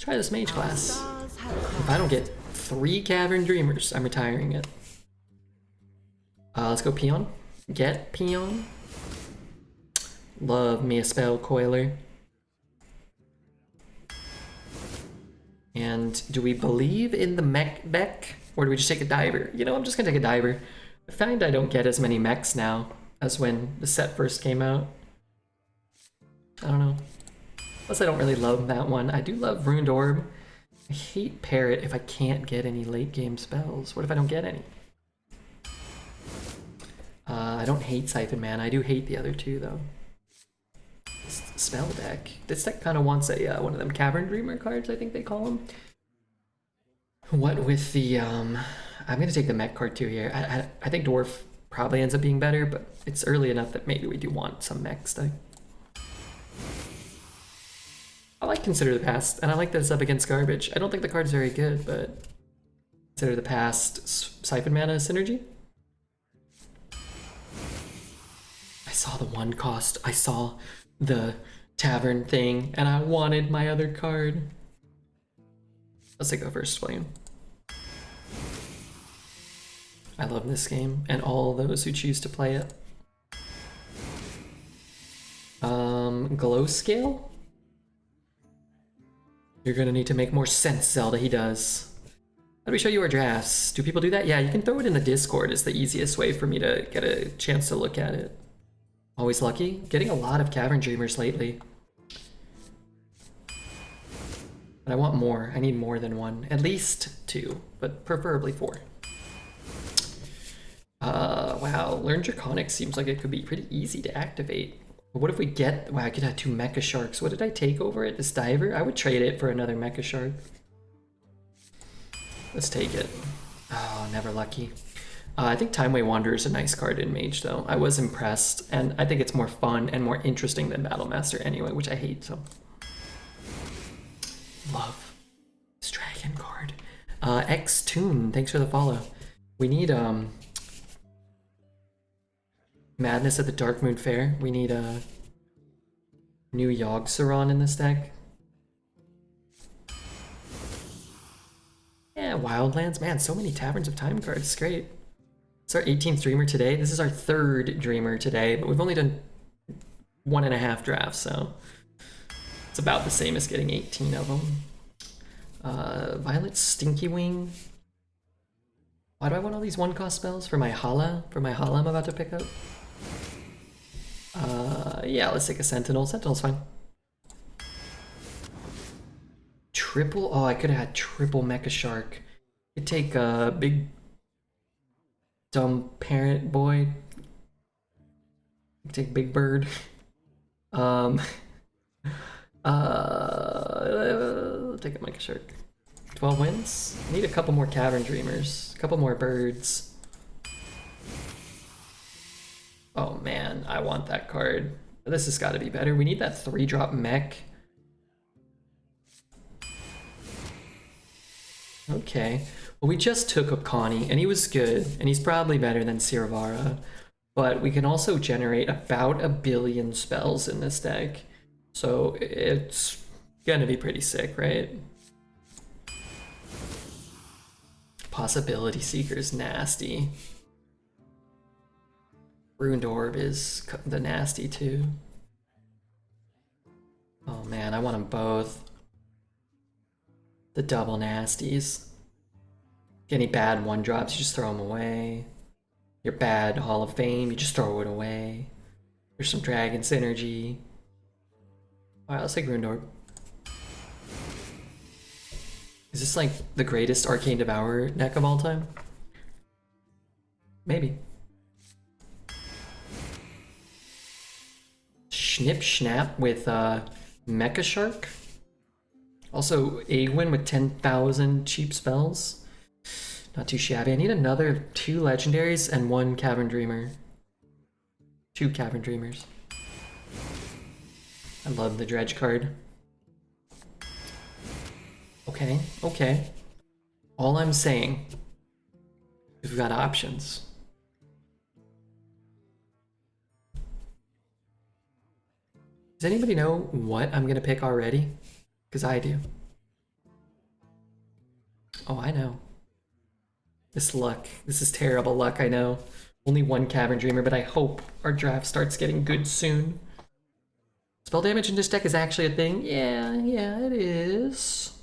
try this Mage class. If I don't get 3 Cavern Dreamers, I'm retiring it. Let's go Peon. Get Peon. Love me a spell coiler. And do we believe in the mech deck? Or do we just take a diver? You know, I'm just gonna take a diver. I find I don't get as many mechs now as when the set first came out. I don't know. Plus I don't really love that one. I do love Ruined Orb. I hate Parrot if I can't get any late game spells. What if I don't get any? I don't hate Siphon Man. I do hate the other two though. Spell deck. This deck kind of wants a one of them Cavern Dreamer cards, I think they call them. What with the I'm gonna take the mech card too here. I think Dwarf probably ends up being better, but it's early enough that maybe we do want some mechs though. I like Consider the Past, and I like that it's up against garbage. I don't think the card's very good, but Consider the Past, Siphon Mana synergy. I saw the one cost. I saw the Tavern thing, and I wanted my other card. Let's take go first, William. I love this game, and all those who choose to play it. Glow Scale? You're gonna need to make more sense, Zelda, he does. How do we show you our drafts? Do people do that? Yeah, you can throw it in the Discord. It's the easiest way for me to get a chance to look at it. Always lucky. Getting a lot of Cavern Dreamers lately. But I want more. I need more than one. At least 2, but preferably 4. Wow. Learn Draconic seems like it could be pretty easy to activate. But what if we get... Wow, I could have 2 Mecha Sharks. What did I take over it? This Diver? I would trade it for another Mecha Shark. Let's take it. Oh, never lucky. I think Timeway Wanderer is a nice card in Mage, though. I was impressed, and I think it's more fun and more interesting than Battlemaster anyway, which I hate, so... Love this dragon card. X-Tune, thanks for the follow. We need, Madness at the Dark Moon Fair. We need a new Yogg-Saron in this deck. Yeah, Wildlands. Man, so many Taverns of Time cards. It's great. It's our 18th Dreamer today. This is our 3rd Dreamer today, but we've only done 1.5 drafts, so it's about the same as getting 18 of them. Violet Stinky Wing. Why do I want all these 1-cost spells? For my Hala? For my Hala I'm about to pick up? Yeah, let's take a Sentinel. Sentinel's fine. Triple? Oh, I could have had triple Mecha Shark. Could take a big dumb parent boy. Take Big Bird. Take a Mecha Shark. 12 wins. Need a couple more Cavern Dreamers. A couple more birds. Oh man, I want that card. This has got to be better. We need that 3-drop mech. Okay. Well, we just took up Connie, and he was good, and he's probably better than Siravara. But we can also generate about 1 billion spells in this deck. So it's gonna be pretty sick, right? Possibility Seeker's nasty. Ruined Orb is the nasty too. Oh man, I want them both. The double nasties. Any bad 1-drops, you just throw them away. Your bad Hall of Fame, you just throw it away. There's some Dragon Synergy. Alright, let's take Ruined Orb. Is this like the greatest Arcane Devourer deck of all time? Maybe. Snip Snap with Mecha Shark. Also, Aegwin with 10,000 cheap spells. Not too shabby. I need another 2 legendaries and 1 Cavern Dreamer. 2 Cavern Dreamers. I love the Dredge card. Okay, okay. All I'm saying is we've got options. Does anybody know what I'm gonna pick already? Because I do. Oh, I know. This luck. This is terrible luck, I know. Only one Cavern Dreamer, but I hope our draft starts getting good soon. Spell damage in this deck is actually a thing? Yeah, it is.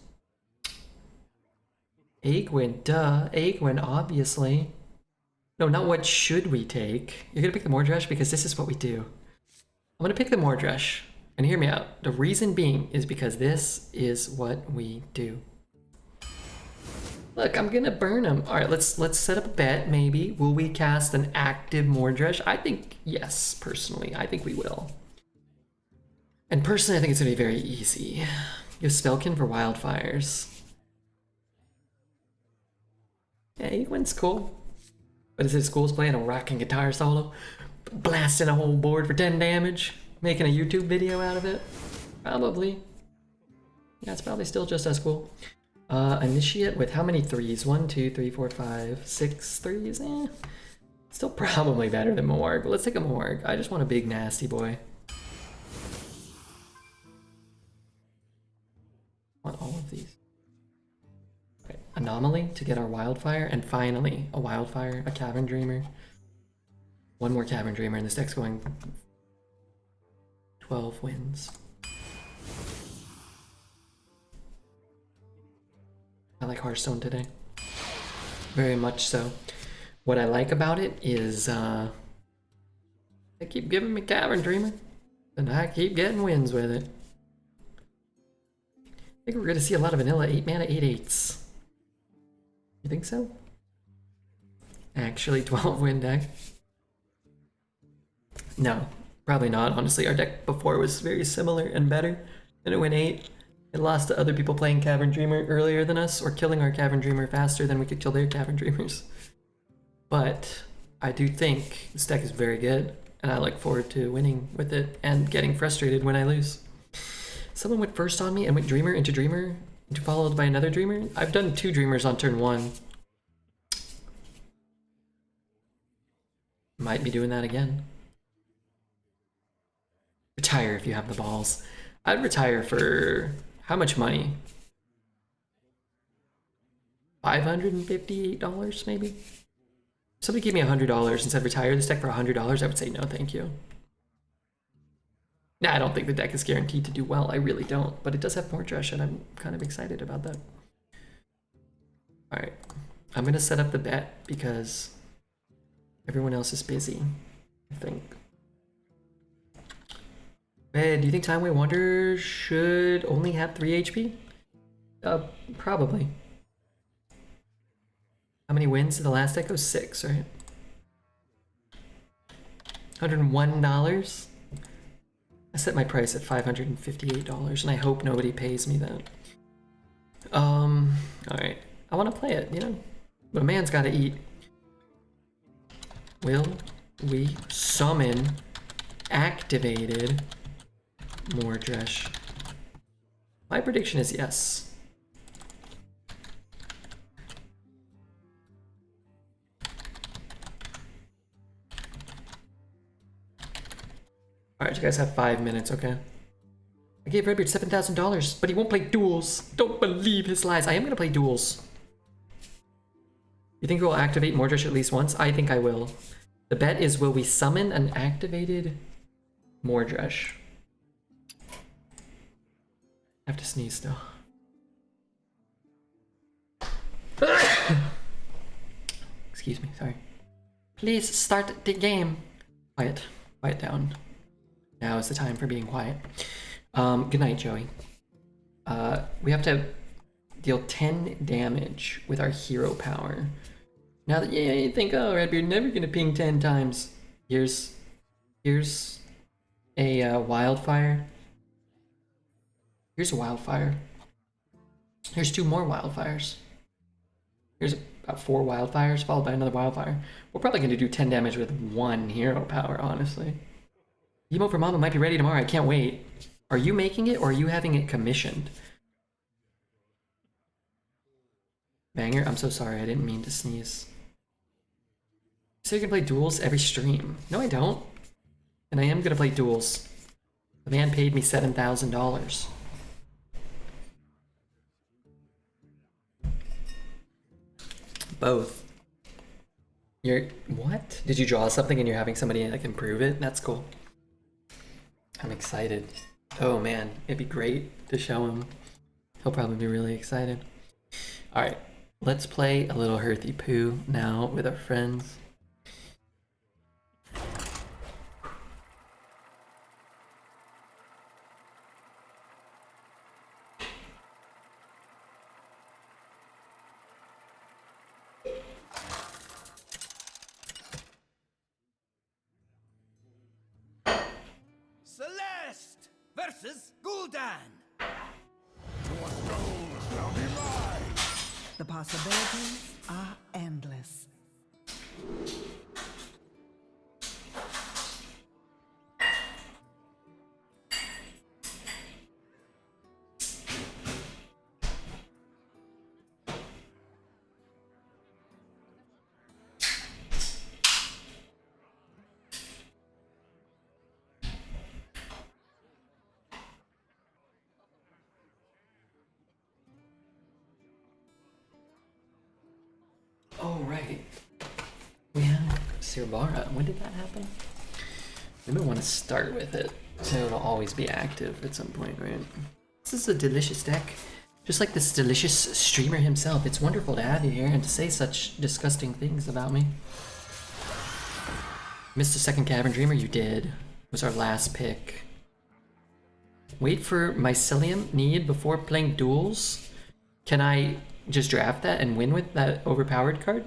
Aegwin, duh. Aegwin, obviously. No, not what should we take. You're gonna pick the Mordresh because this is what we do. I'm gonna pick the Mordresh, and hear me out. The reason being is because this is what we do. Look, I'm gonna burn him. All right, let's set up a bet. Maybe will we cast an active Mordresh? I think yes. Personally, I think we will. And personally, I think it's gonna be very easy. You have Spellkin for Wildfires. Yeah, Egwin's cool. But is it as cool as playing a rocking guitar solo? Blasting a whole board for 10 damage? Making a YouTube video out of it? Probably. Yeah, it's probably still just as cool. Initiate with how many threes? 1, 2, 3, 4, 5, 6 threes? Still probably better than Morg, but let's take a Morg. I just want a big nasty boy. I want all of these. Okay. Anomaly to get our Wildfire, and finally a Wildfire, a Cavern Dreamer. One more Cavern Dreamer, and this deck's going 12 wins. I like Hearthstone today. Very much so. What I like about it is they keep giving me Cavern Dreamer, and I keep getting wins with it. I think we're going to see a lot of vanilla 8 mana 8/8s. You think so? Actually, 12 win deck. No, probably not. Honestly, our deck before was very similar and better. Then it went 8. It lost to other people playing Cavern Dreamer earlier than us, or killing our Cavern Dreamer faster than we could kill their Cavern Dreamers. But I do think this deck is very good, and I look forward to winning with it and getting frustrated when I lose. Someone went first on me and went Dreamer, followed by another Dreamer. I've done 2 Dreamers on turn 1. Might be doing that again. Retire if you have the balls. I'd retire for how much money? $558 maybe? Somebody gave me $100 and said retire this deck for $100, I would say no thank you. Nah, I don't think the deck is guaranteed to do well, I really don't, but it does have Mordresh and I'm kind of excited about that. Alright, I'm gonna set up the bet because everyone else is busy, I think. Man, do you think Timeway Wanderer should only have 3 HP? Probably. How many wins did the last deck go? 6, right? $101? I set my price at $558 and I hope nobody pays me that. Alright. I want to play it, you know? But a man's gotta eat. Will we summon activated Mordresh? My prediction is yes. Alright, you guys have 5 minutes, okay? I gave Redbeard $7,000, but he won't play duels. Don't believe his lies. I am gonna play duels. You think we'll activate Mordresh at least once? I think I will. The bet is, will we summon an activated Mordresh? I have to sneeze still. Excuse me, sorry. Please start the game. Quiet down. Now is the time for being quiet. Good night, Joey. We have to deal 10 damage with our hero power. Now that you think, oh, Redbeard never gonna ping 10 times. Here's a wildfire. Here's a wildfire. Here's 2 more wildfires. Here's about 4 wildfires followed by another wildfire. We're probably gonna do 10 damage with 1 hero power, honestly. Emo for Mama might be ready tomorrow. I can't wait. Are you making it or are you having it commissioned? Banger, I'm so sorry. I didn't mean to sneeze. So you can play duels every stream. No, I don't. And I am gonna play duels. The man paid me $7,000. Both. You're what? Did you draw something and you're having somebody like improve it? That's cool. I'm excited. Oh man, it'd be great to show him. He'll probably be really excited. All right, let's play a little Hearthy Poo now with our friends. Celeste versus Gul'dan. The possibilities are endless. Oh, right. We have Sirbara. When did that happen? Maybe I want to start with it, so it'll always be active at some point, right? This is a delicious deck. Just like this delicious streamer himself. It's wonderful to have you here and to say such disgusting things about me. Missed a second Cavern Dreamer? You did. It was our last pick. Wait for Mycelium need before playing duels? Can I just draft that and win with that overpowered card?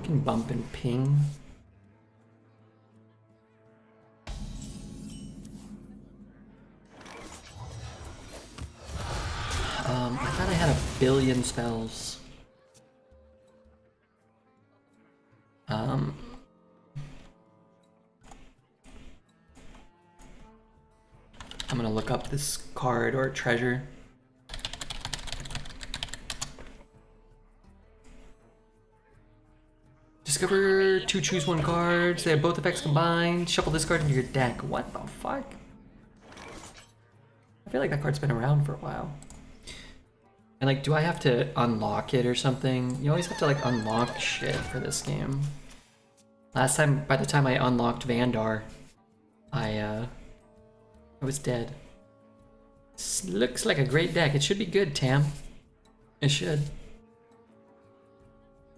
Can bump and ping. I thought I had a billion spells. I'm gonna look up this card or treasure. Discover 2 choose 1 cards. They have both effects combined. Shuffle this card into your deck. What the fuck? I feel like that card's been around for a while. And like, do I have to unlock it or something? You always have to like unlock shit for this game. Last time, by the time I unlocked Vandar, I was dead. This looks like a great deck. It should be good, Tam. It should.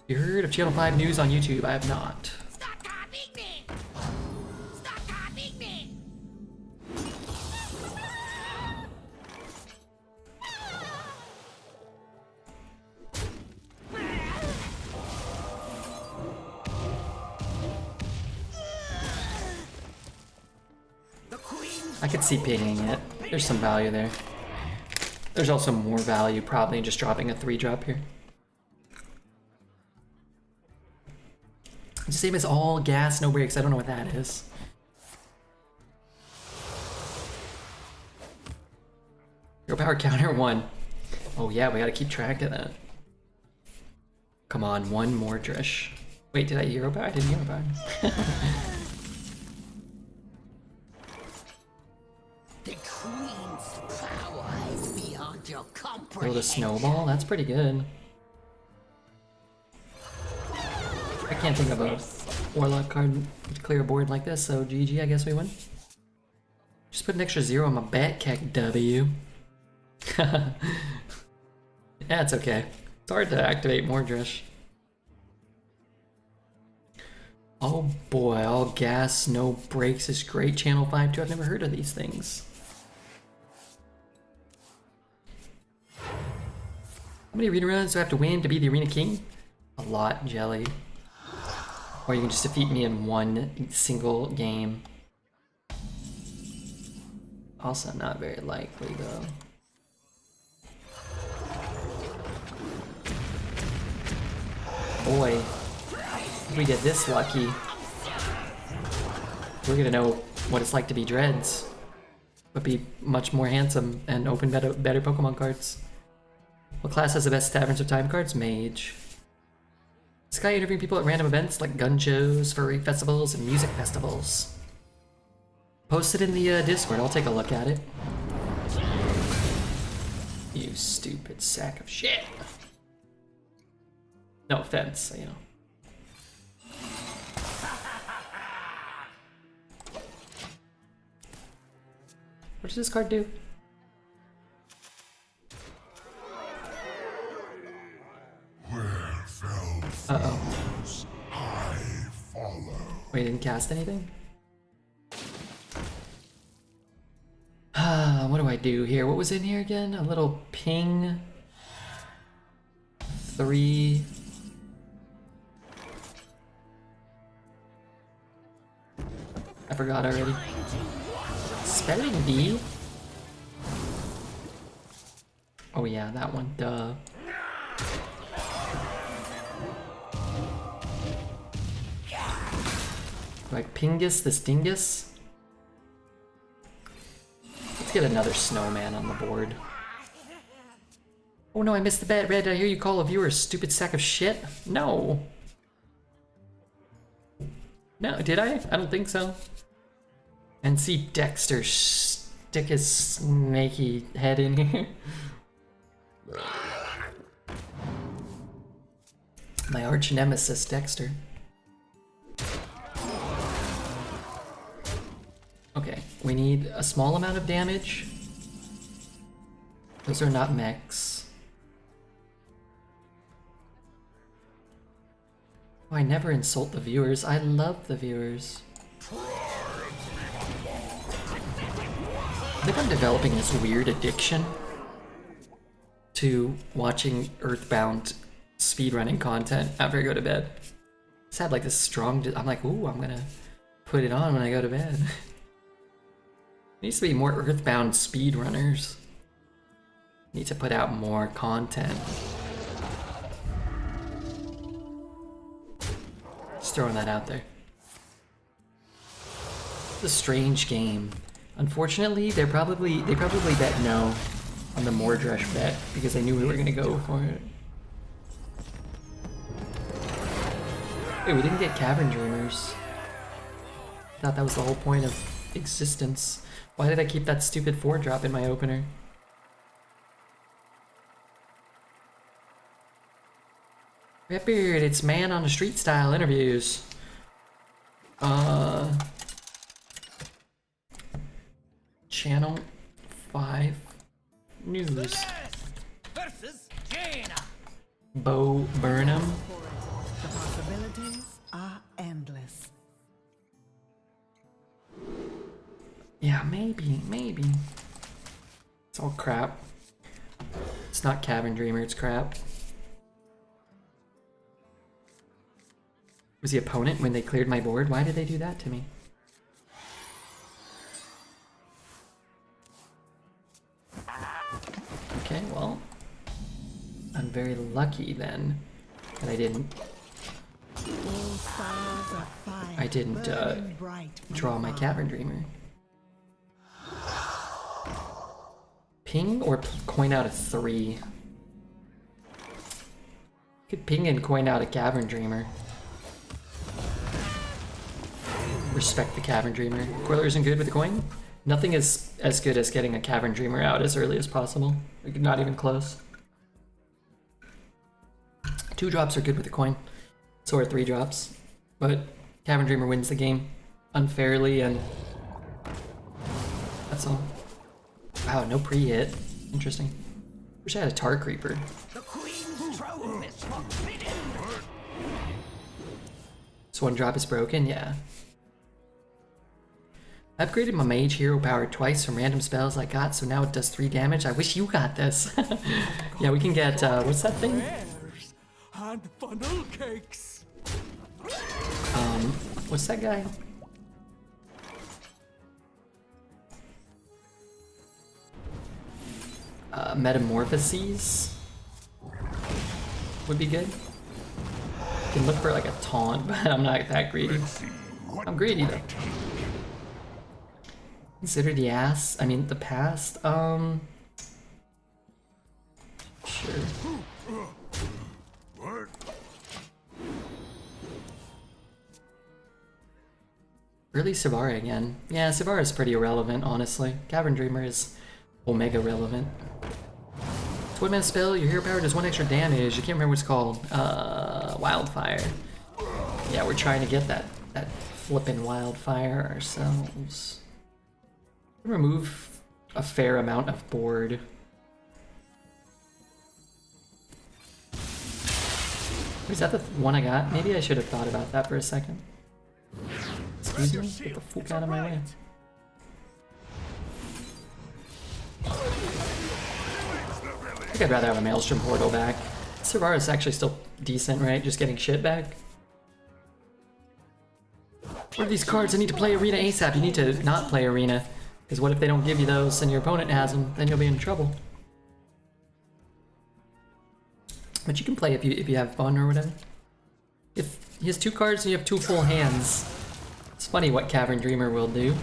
You heard of Channel 5 News on YouTube? I have not. Stop copying me! Stop copying me! The queen. I could see pinging it. There's some value there. There's also more value probably in just dropping a 3-drop here. It's the same as all gas, no brakes. I don't know what that is. Hero power counter 1. Oh yeah, we gotta keep track of that. Come on, one more Drish. Wait, did I hero power? I didn't hero power. The queen's power is beyond your comprehension. Throw the snowball? That's pretty good. I can't think of a Warlock card to clear a board like this, so GG, I guess we win. Just put an extra 0 on my bat keg W. Yeah, it's okay. It's hard to activate more Drish. Oh boy, all gas, no brakes is great. Channel 5 too. I've never heard of these things. How many arena runs do I have to win to be the arena king? A lot, Jelly. Or you can just defeat me in one single game. Also not very likely though. Boy, if we get this lucky, we're gonna know what it's like to be Dreads. But be much more handsome and open better Pokemon cards. What class has the best Taverns of Time cards? Mage. This guy interviewing people at random events like gun shows, furry festivals, and music festivals. Post it in the Discord, I'll take a look at it. You stupid sack of shit. No offense, you know. What does this card do? Where fell Uh-oh. I follow. Wait, didn't cast anything? What do I do here? What was in here again? A little ping. 3. I forgot already. Spelling bee? Oh yeah, that one, duh. Like Pingus this dingus? Let's get another snowman on the board. Oh no, I missed the bet. Red, I hear you call a viewer a stupid sack of shit? No. No, did I? I don't think so. And see Dexter stick his snaky head in here. My arch nemesis, Dexter. Okay, we need a small amount of damage. Those are not mechs. Oh, I never insult the viewers. I love the viewers. I think I'm developing this weird addiction to watching Earthbound speedrunning content after I go to bed. It's had like this strong, I'm like, ooh, I'm gonna put it on when I go to bed. There needs to be more Earthbound speedrunners. Need to put out more content. Just throwing that out there. It's a strange game. Unfortunately, they probably bet no on the Mordresh bet because they knew we were gonna go for it. Wait, we didn't get Cavern Dreamers. I thought that was the whole point of existence. Why did I keep that stupid 4-drop in my opener? Redbeard, it's man on the street style interviews. Channel 5 News. Versus Jaina. Bo Burnham. The possibilities are endless. Yeah, maybe. It's all crap. It's not Cavern Dreamer, it's crap. Was the opponent when they cleared my board? Why did they do that to me? Okay, well, I'm very lucky then that I didn't draw my Cavern Dreamer. Ping or coin out a 3? Could ping and coin out a Cavern Dreamer. Respect the Cavern Dreamer. Coiler isn't good with the coin? Nothing is as good as getting a Cavern Dreamer out as early as possible. Like, not even close. 2 drops are good with the coin. So are 3 drops. But Cavern Dreamer wins the game unfairly, and that's all. Wow, no pre-hit. Interesting. Wish I had a Tar Creeper. The Queen's throne is forbidden. So 1 drop is broken? Yeah. I upgraded my Mage hero power twice from random spells I got, so now it does 3 damage. I wish you got this. Yeah, we can get, what's that thing? And funnel cakes. What's that guy? Metamorphoses would be good. Can look for like a taunt, but I'm not that greedy. I'm greedy though. Consider the ass. I mean the past. Sure. Really, Savara again. Yeah, Savara is pretty irrelevant, honestly. Cavern Dreamer is Omega relevant. It's 1 mana spell, your hero power does 1 extra damage. I can't remember what it's called. Wildfire. Yeah, we're trying to get that flippin' wildfire ourselves. Remove a fair amount of board. Is that the one I got? Maybe I should have thought about that for a second. Excuse me? Get the fuck out of my way. I think I'd rather have a Maelstrom Portal back. Servara's actually still decent, right? Just getting shit back. What are these cards? I need to play Arena ASAP. You need to not play Arena. Because what if they don't give you those and your opponent has them? Then you'll be in trouble. But you can play if you have fun or whatever. If he has 2 cards and you have 2 full hands, it's funny what Cavern Dreamer will do.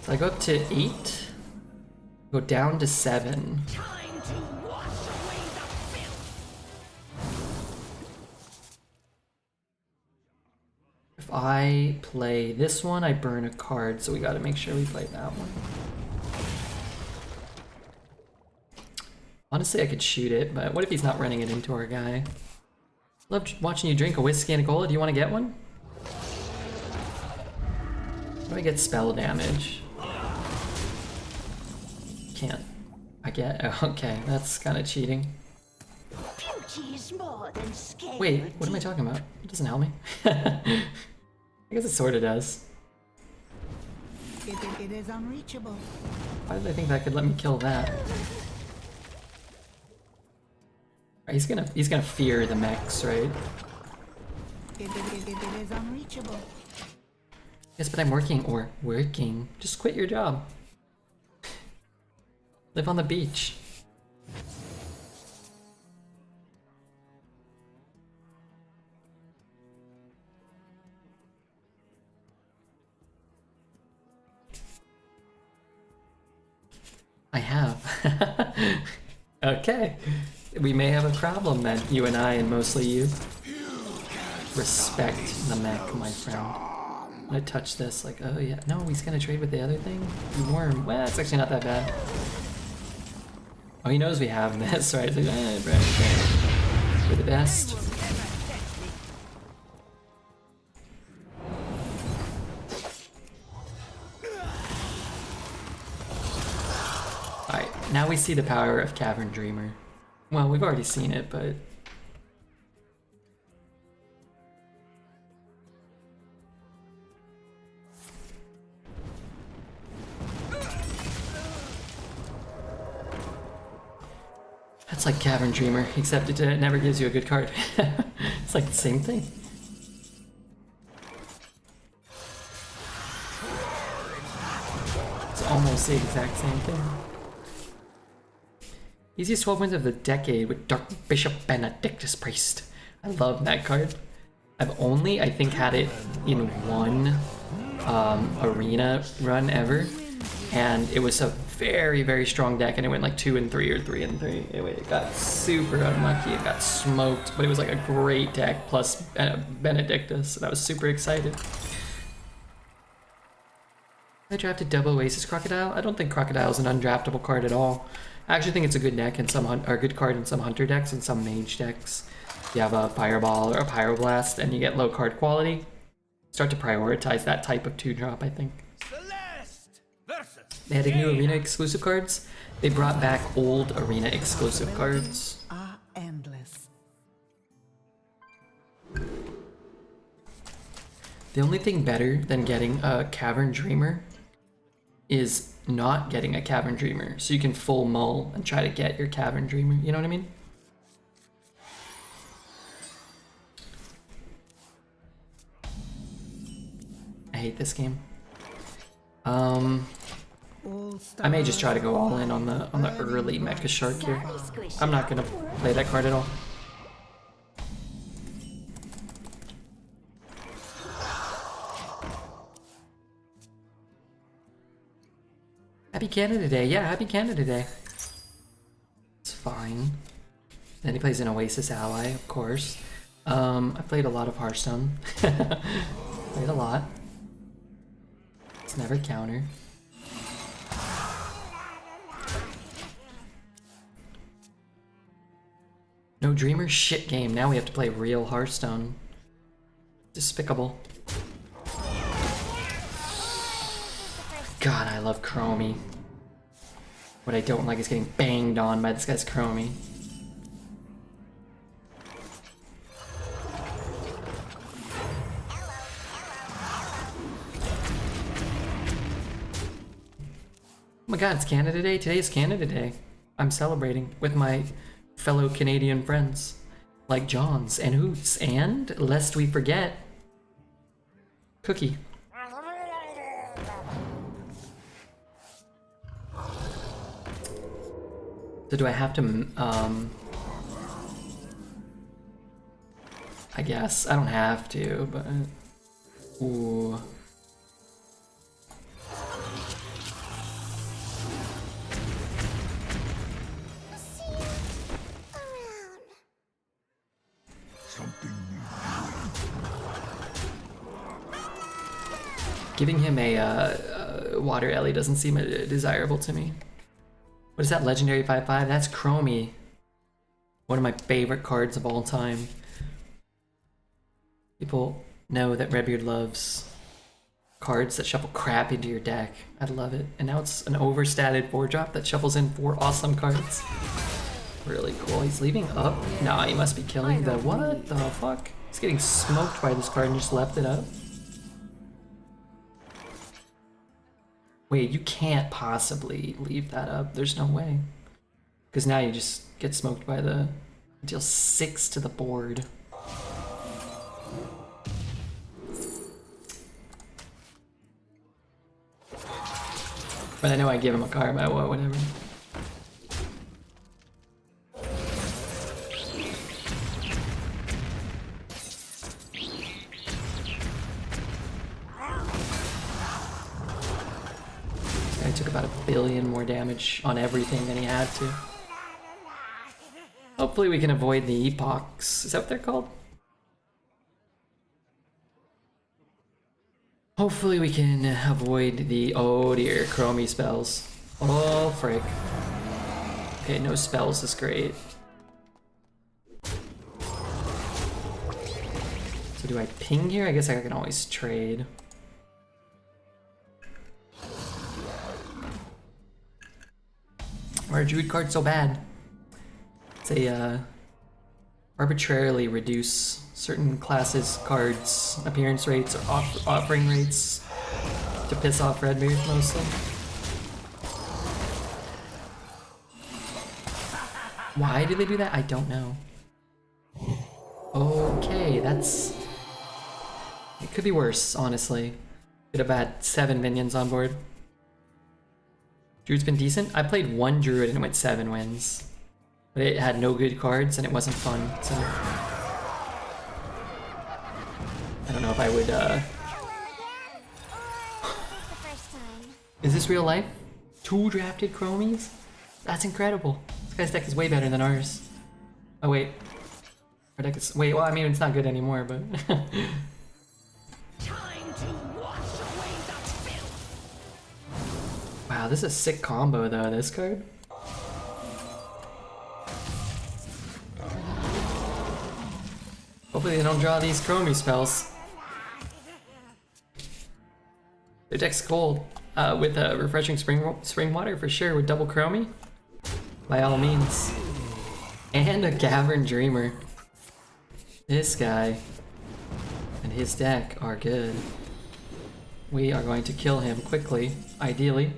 So I go up to 8, go down to 7. Time to wash away the filth. If I play this one, I burn a card, so we gotta make sure we play that one. Honestly, I could shoot it, but what if he's not running it into our guy? Love watching you drink a whiskey and a cola. Do you want to get one? How do I get spell damage? Can't. I get. Oh, okay, that's kind of cheating. Beauty is more than scale. Wait, what am I talking about? It doesn't help me. I guess it sort of does. It is unreachable. Why did I think that could let me kill that? He's gonna fear the mechs, right? It is unreachable. Yes, but I'm working. Just quit your job. Live on the beach. I have. Okay. We may have a problem then, you and I, and mostly you. Respect the mech, my friend. I'm gonna touch this, like, oh yeah. No, he's gonna trade with the other thing? You worm. Well, it's actually not that bad. Oh, he knows we have this, right? He's like, bro, okay. We're the best. Alright, now we see the power of Cavern Dreamer. Well, we've already seen it, but... That's like Cavern Dreamer, except it never gives you a good card. It's like the same thing. It's almost the exact same thing. Easiest 12 wins of the decade with Dark Bishop Benedictus Priest. I love that card. I've only, I think, had it in one arena run ever, and it was a very, very strong deck, and it went like 2 and 3 or 3 and 3. It got super unlucky. It got smoked, but it was like a great deck plus Benedictus, and I was super excited. I drafted double Oasis Crocodile. I don't think Crocodile is an undraftable card at all. I actually think it's a good deck in some or a good card in some Hunter decks and some Mage decks. You have a Fireball or a Pyroblast, and you get low card quality. Start to prioritize that type of 2-drop, I think. They had new Arena exclusive cards. They brought back old Arena exclusive cards. Are endless. The only thing better than getting a Cavern Dreamer is not getting a Cavern Dreamer, so you can full mull and try to get your Cavern Dreamer, you know what I mean? I hate this game. I may just try to go all in on the early Mecha Shark here. I'm not gonna play that card at all. Happy Canada Day. Yeah, happy Canada Day. It's fine. Then he plays an Oasis ally, of course. I played a lot of Hearthstone. Played a lot. It's never counter. No Dreamer? Shit game. Now we have to play real Hearthstone. Despicable. God, I love Chromie. What I don't like is getting banged on by this guy's Chromie. Oh my god, it's Canada Day. Today is Canada Day. I'm celebrating with my fellow Canadian friends, like Johns and Hoots, and, lest we forget, Cookie. So do I have to, I guess. I don't have to, but... Ooh. Giving him a water Ellie doesn't seem desirable to me. What is that, legendary 5/5? That's Chromie. One of my favorite cards of all time. People know that Redbeard loves cards that shuffle crap into your deck. I love it. And now it's an overstated 4-drop that shuffles in 4 awesome cards. Really cool. He's leaving up? Nah, he must be killing the... What the fuck? He's getting smoked by this card and just left it up? Wait, you can't possibly leave that up. There's no way. Because now you just get smoked by the... Deal 6 to the board. But I know I give him a card, but whatever. I took about 1 billion more damage on everything than he had to. Hopefully we can avoid the epochs. Is that what they're called? Hopefully we can avoid the... Oh dear, Chromie spells. Oh frick. Okay, no spells is great. So do I ping here? I guess I can always trade. Why are Druid cards so bad? They arbitrarily reduce certain classes, cards, appearance rates, or offering rates to piss off Redbeard mostly. Why do they do that? I don't know. Okay, that's... It could be worse, honestly. Could have had 7 minions on board. Druid's been decent. I played 1 Druid and it went 7 wins. But it had no good cards and it wasn't fun, so... I don't know if I would, Is this real life? 2 drafted Chromies? That's incredible. This guy's deck is way better than ours. Oh wait. Our deck is... Wait, well I mean it's not good anymore, but... Wow, this is a sick combo though, this card. Hopefully they don't draw these Chromie spells. Their deck's gold. With refreshing spring water for sure, with double Chromie. By all means. And a Cavern Dreamer. This guy and his deck are good. We are going to kill him quickly, ideally.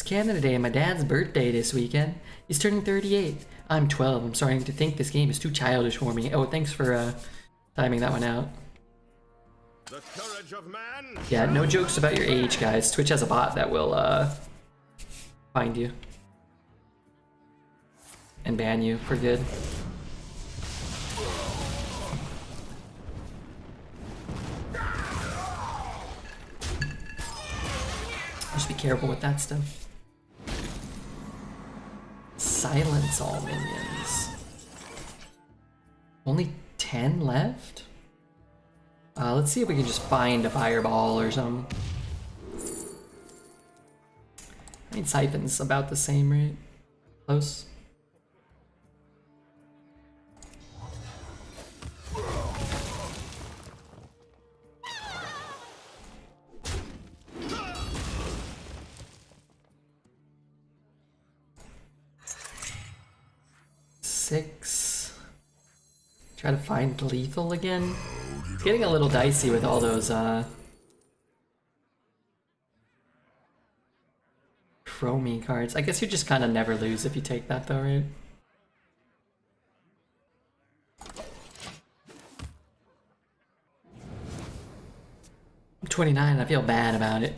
Canada Day and my dad's birthday this weekend. He's turning 38. I'm 12. I'm starting to think this game is too childish for me. Oh, thanks for timing that one out. The courage of man. Yeah, no jokes about your age, guys. Twitch has a bot that will find you and ban you for good. Just be careful with that stuff. silence all minions. Only 10 left? Let's see if we can just find a fireball or something. I mean, Siphon's about the same, right? Close. Six. Try to find lethal again. It's getting a little dicey with all those Chromie cards. I guess you just kind of never lose if you take that though, right? I'm 29, I feel bad about it.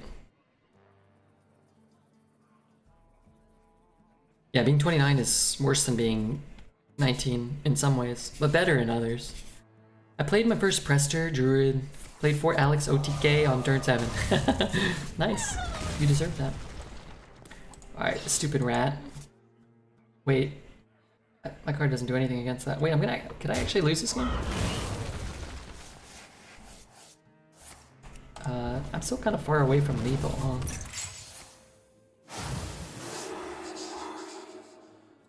Yeah, being 29 is worse than being 19 in some ways, but better in others. I played my first Prester, Druid, played 4 Alex OTK on turn 7. Nice, you deserve that. Alright, stupid rat. Wait, my card doesn't do anything against that. Wait, could I actually lose this one? I'm still kind of far away from lethal, huh?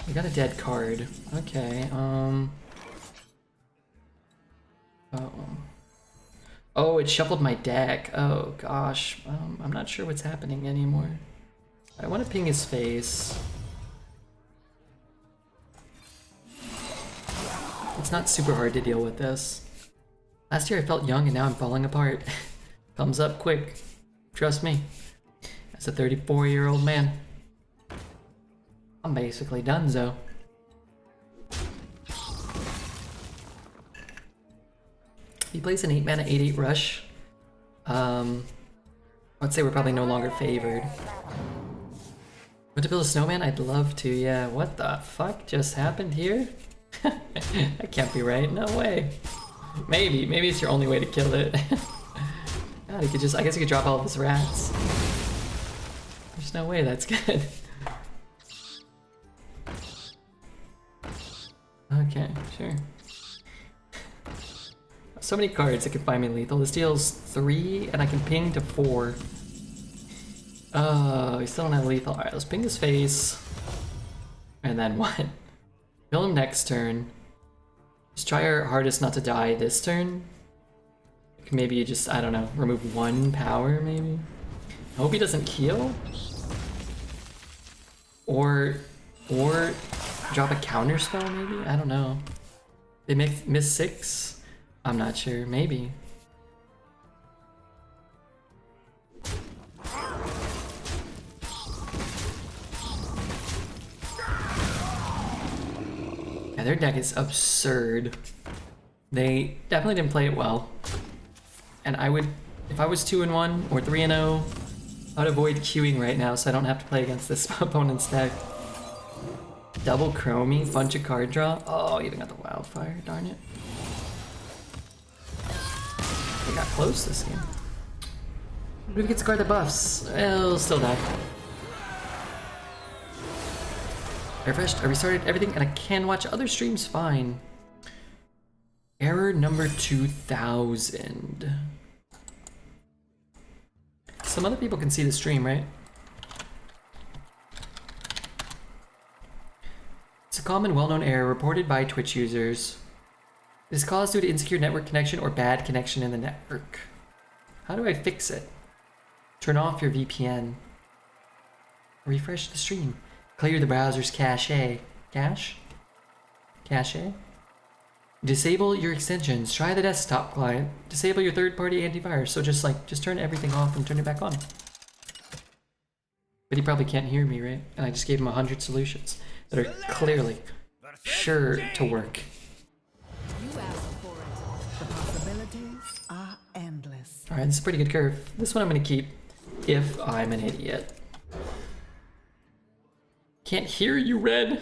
We got a dead card. Okay, Oh, it shuffled my deck. Oh gosh, I'm not sure what's happening anymore. I want to ping his face. It's not super hard to deal with this. Last year I felt young and now I'm falling apart. Thumbs up quick. Trust me. As a 34-year-old man. I'm basically donezo. He plays an 8-mana 8/8 rush. I'd say we're probably no longer favored. Want to build a snowman? I'd love to, yeah. What the fuck just happened here? That can't be right, no way. Maybe it's your only way to kill it. God, he could just, I guess he could drop all of his rats. There's no way that's good. Okay, sure. So many cards that can find me lethal. This deals 3 and I can ping to 4. Oh, we still don't have lethal. Alright, let's ping his face. And then what? Kill him next turn. Just try our hardest not to die this turn. Maybe you just, I don't know, remove 1 power maybe? I hope he doesn't heal. Or drop a counter spell maybe? I don't know. They miss 6? I'm not sure, maybe. Yeah, their deck is absurd. They definitely didn't play it well. And I would, if I was 2-1 or 3-0, I'd avoid queuing right now so I don't have to play against this opponent's deck. Double Chromie, bunch of card draw. Oh, even got the Wildfire, darn it. We got close this game. What if we get to guard the buffs? It'll still die. I refreshed, I restarted everything, and I can watch other streams fine. Error number 2000. Some other people can see the stream, right? It's a common, well-known error reported by Twitch users. It is caused due to insecure network connection or bad connection in the network. How do I fix it? Turn off your VPN. Refresh the stream. Clear the browser's cache. Cache? Disable your extensions. Try the desktop client. Disable your third-party antivirus. So just turn everything off and turn it back on. But he probably can't hear me, right? And I just gave him 100 solutions that are clearly sure to work. You asked for it. The possibilities are endless. Alright, this is a pretty good curve. This one I'm gonna keep if I'm an idiot. Can't hear you, Red.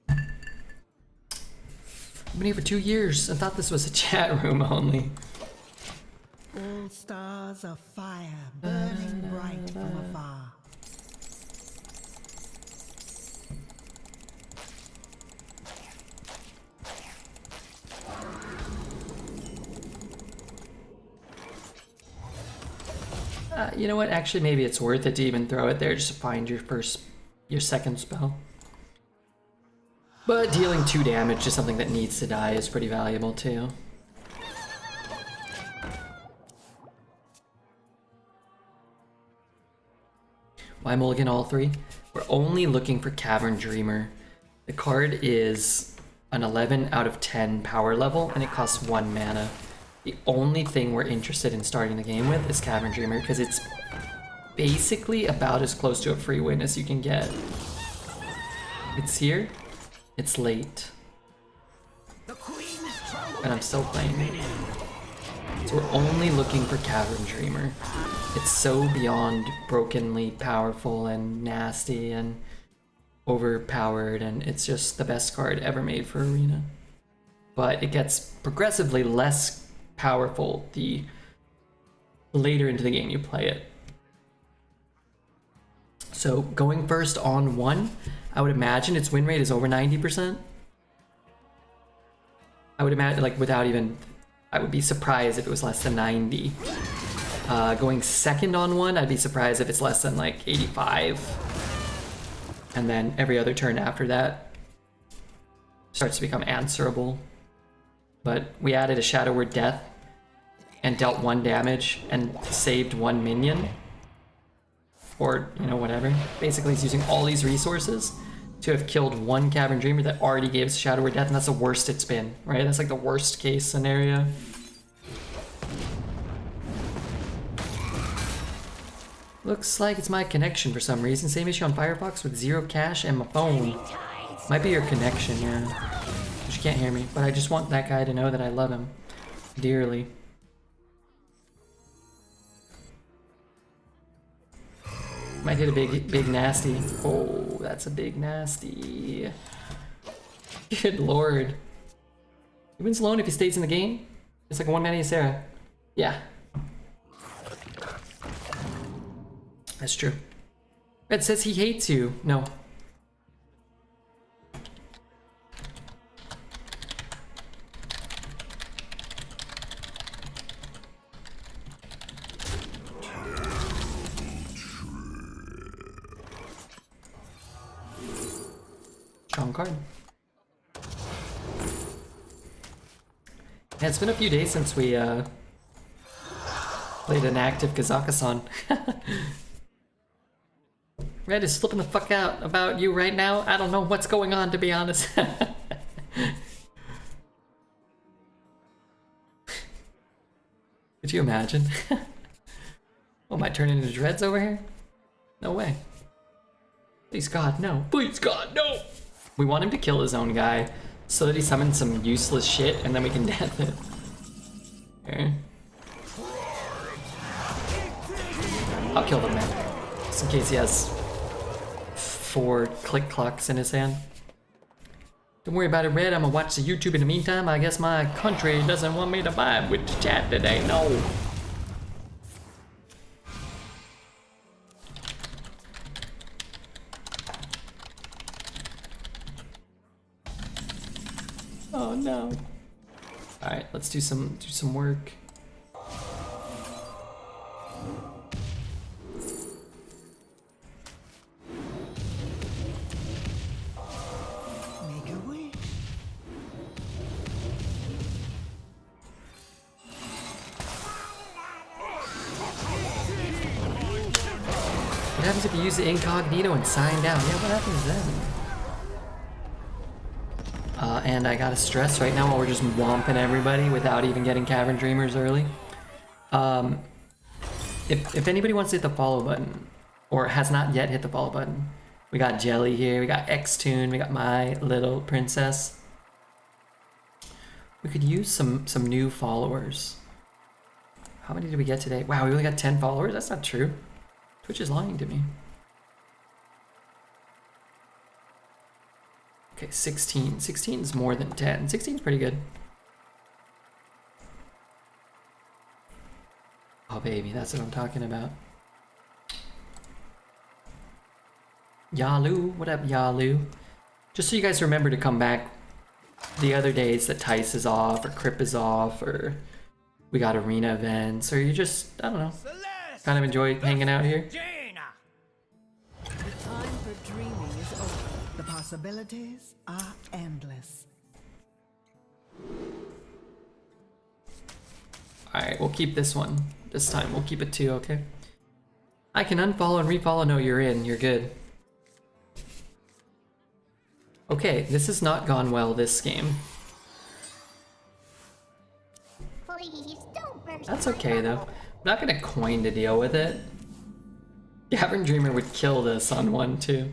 I've been here for 2 years and thought this was a chat room only. All stars of fire burning bright from afar. You know what? Actually, maybe it's worth it to even throw it there just to find your second spell. But dealing 2 damage to something that needs to die is pretty valuable too. Why mulligan all 3? We're only looking for Cavern Dreamer. The card is an 11 out of 10 power level and it costs 1 mana. The only thing we're interested in starting the game with is Cavern Dreamer because it's basically about as close to a free win as you can get. It's here, it's late, and I'm still playing it. So we're only looking for Cavern Dreamer. It's so beyond brokenly powerful and nasty and overpowered, and it's just the best card ever made for Arena. But it gets progressively less powerful the later into the game you play it. So going first on 1, I would imagine its win rate is over 90%. I would imagine, like, without even, I would be surprised if it was less than 90. Going second on 1, I'd be surprised if it's less than like 85. And then every other turn after that starts to become answerable. But we added a Shadow Word Death and dealt 1 damage and saved 1 minion. Or, you know, whatever. Basically, he's using all these resources to have killed 1 Cavern Dreamer that already gave us Shadow Word Death, and that's the worst it's been, right? That's like the worst case scenario. Looks like it's my connection for some reason. Same issue on Firefox with 0 cache and my phone. Might be your connection, yeah. But you can't hear me, but I just want that guy to know that I love him dearly. Might hit a big nasty. Oh, that's a big nasty. Good lord. He wins alone if he stays in the game. It's like a 1 mana Sarah. Yeah. That's true. Red says he hates you. No. Strong card. Yeah, it's been a few days since we played an active Kazakhstan. Red is flipping the fuck out about you right now. I don't know what's going on, to be honest. Could you imagine? Oh, am I turning into dreads over here? No way. Please God, no. Please God, no! We want him to kill his own guy so that he summons some useless shit and then we can death it. Okay. I'll kill the man. Just in case he has 4 click clocks in his hand. Don't worry about it, Red. I'm gonna watch the YouTube in the meantime. I guess my country doesn't want me to vibe with the chat today. No. Oh no. All right, let's do some work. What happens if you use the incognito and sign down? Yeah, what happens then? And I got a stress right now while we're just whomping everybody without even getting Cavern Dreamers early. If anybody wants to hit the follow button, or has not yet hit the follow button, we got Jelly here, we got Xtune, we got My Little Princess. We could use some new followers. How many did we get today? Wow, we only got 10 followers? That's not true. Twitch is lying to me. Okay, 16. 16 is more than 10. 16 is pretty good. Oh, baby, that's what I'm talking about. Yalu, what up, Yalu? Just so you guys remember to come back the other days that Tice is off, or Crip is off, or we got arena events, or you just, I don't know. kind of enjoy hanging out here. The time for dreaming is over. The possibilities are endless. Alright, we'll keep this one. This time, we'll keep it 2, okay? I can unfollow and refollow. No, you're in. You're good. Okay, this has not gone well this game. Please don't burst. That's okay, though. I'm not gonna coin to deal with it. Cavern Dreamer would kill this on 1-2.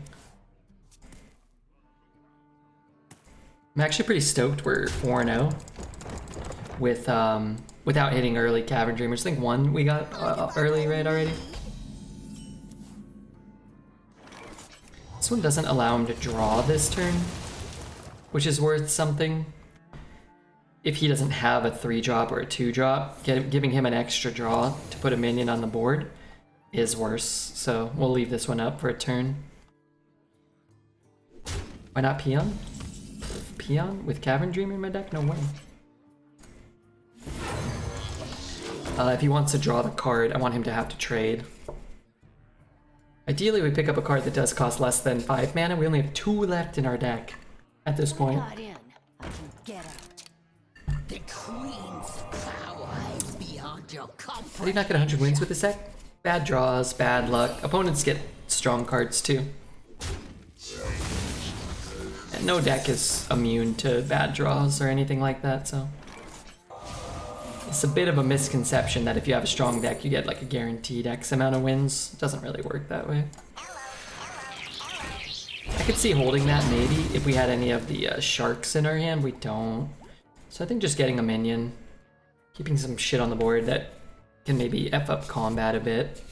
I'm actually pretty stoked we're 4-0 with without hitting early Cavern Dreamers. I think 1 we got early right already. This one doesn't allow him to draw this turn, which is worth something. If he doesn't have a 3-drop or a 2-drop, giving him an extra draw to put a minion on the board is worse. So we'll leave this one up for a turn. Why not Peon? Peon with Cavern Dreamer in my deck? No way. If he wants to draw the card, I want him to have to trade. Ideally, we pick up a card that does cost less than 5 mana. We only have 2 left in our deck at this point. Got in. I can get out. The queen's power is beyond your comfort. How do you not get 100 wins with this deck? Bad draws, bad luck. Opponents get strong cards too. And no deck is immune to bad draws or anything like that, so... It's a bit of a misconception that if you have a strong deck, you get like a guaranteed X amount of wins. It doesn't really work that way. I could see holding that maybe if we had any of the sharks in our hand. We don't. So I think just getting a minion, keeping some shit on the board that can maybe F up combat a bit.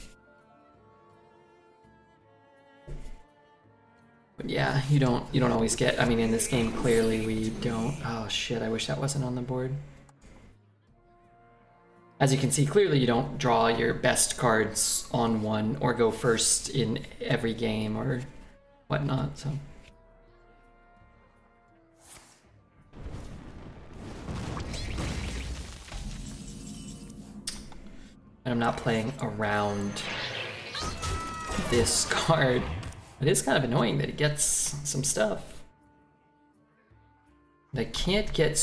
But yeah, you don't always get, I mean in this game clearly we don't. Oh shit, I wish that wasn't on the board. As you can see, clearly you don't draw your best cards on 1 or go first in every game or whatnot, so. And I'm not playing around this card. It is kind of annoying that he gets some stuff. I can't get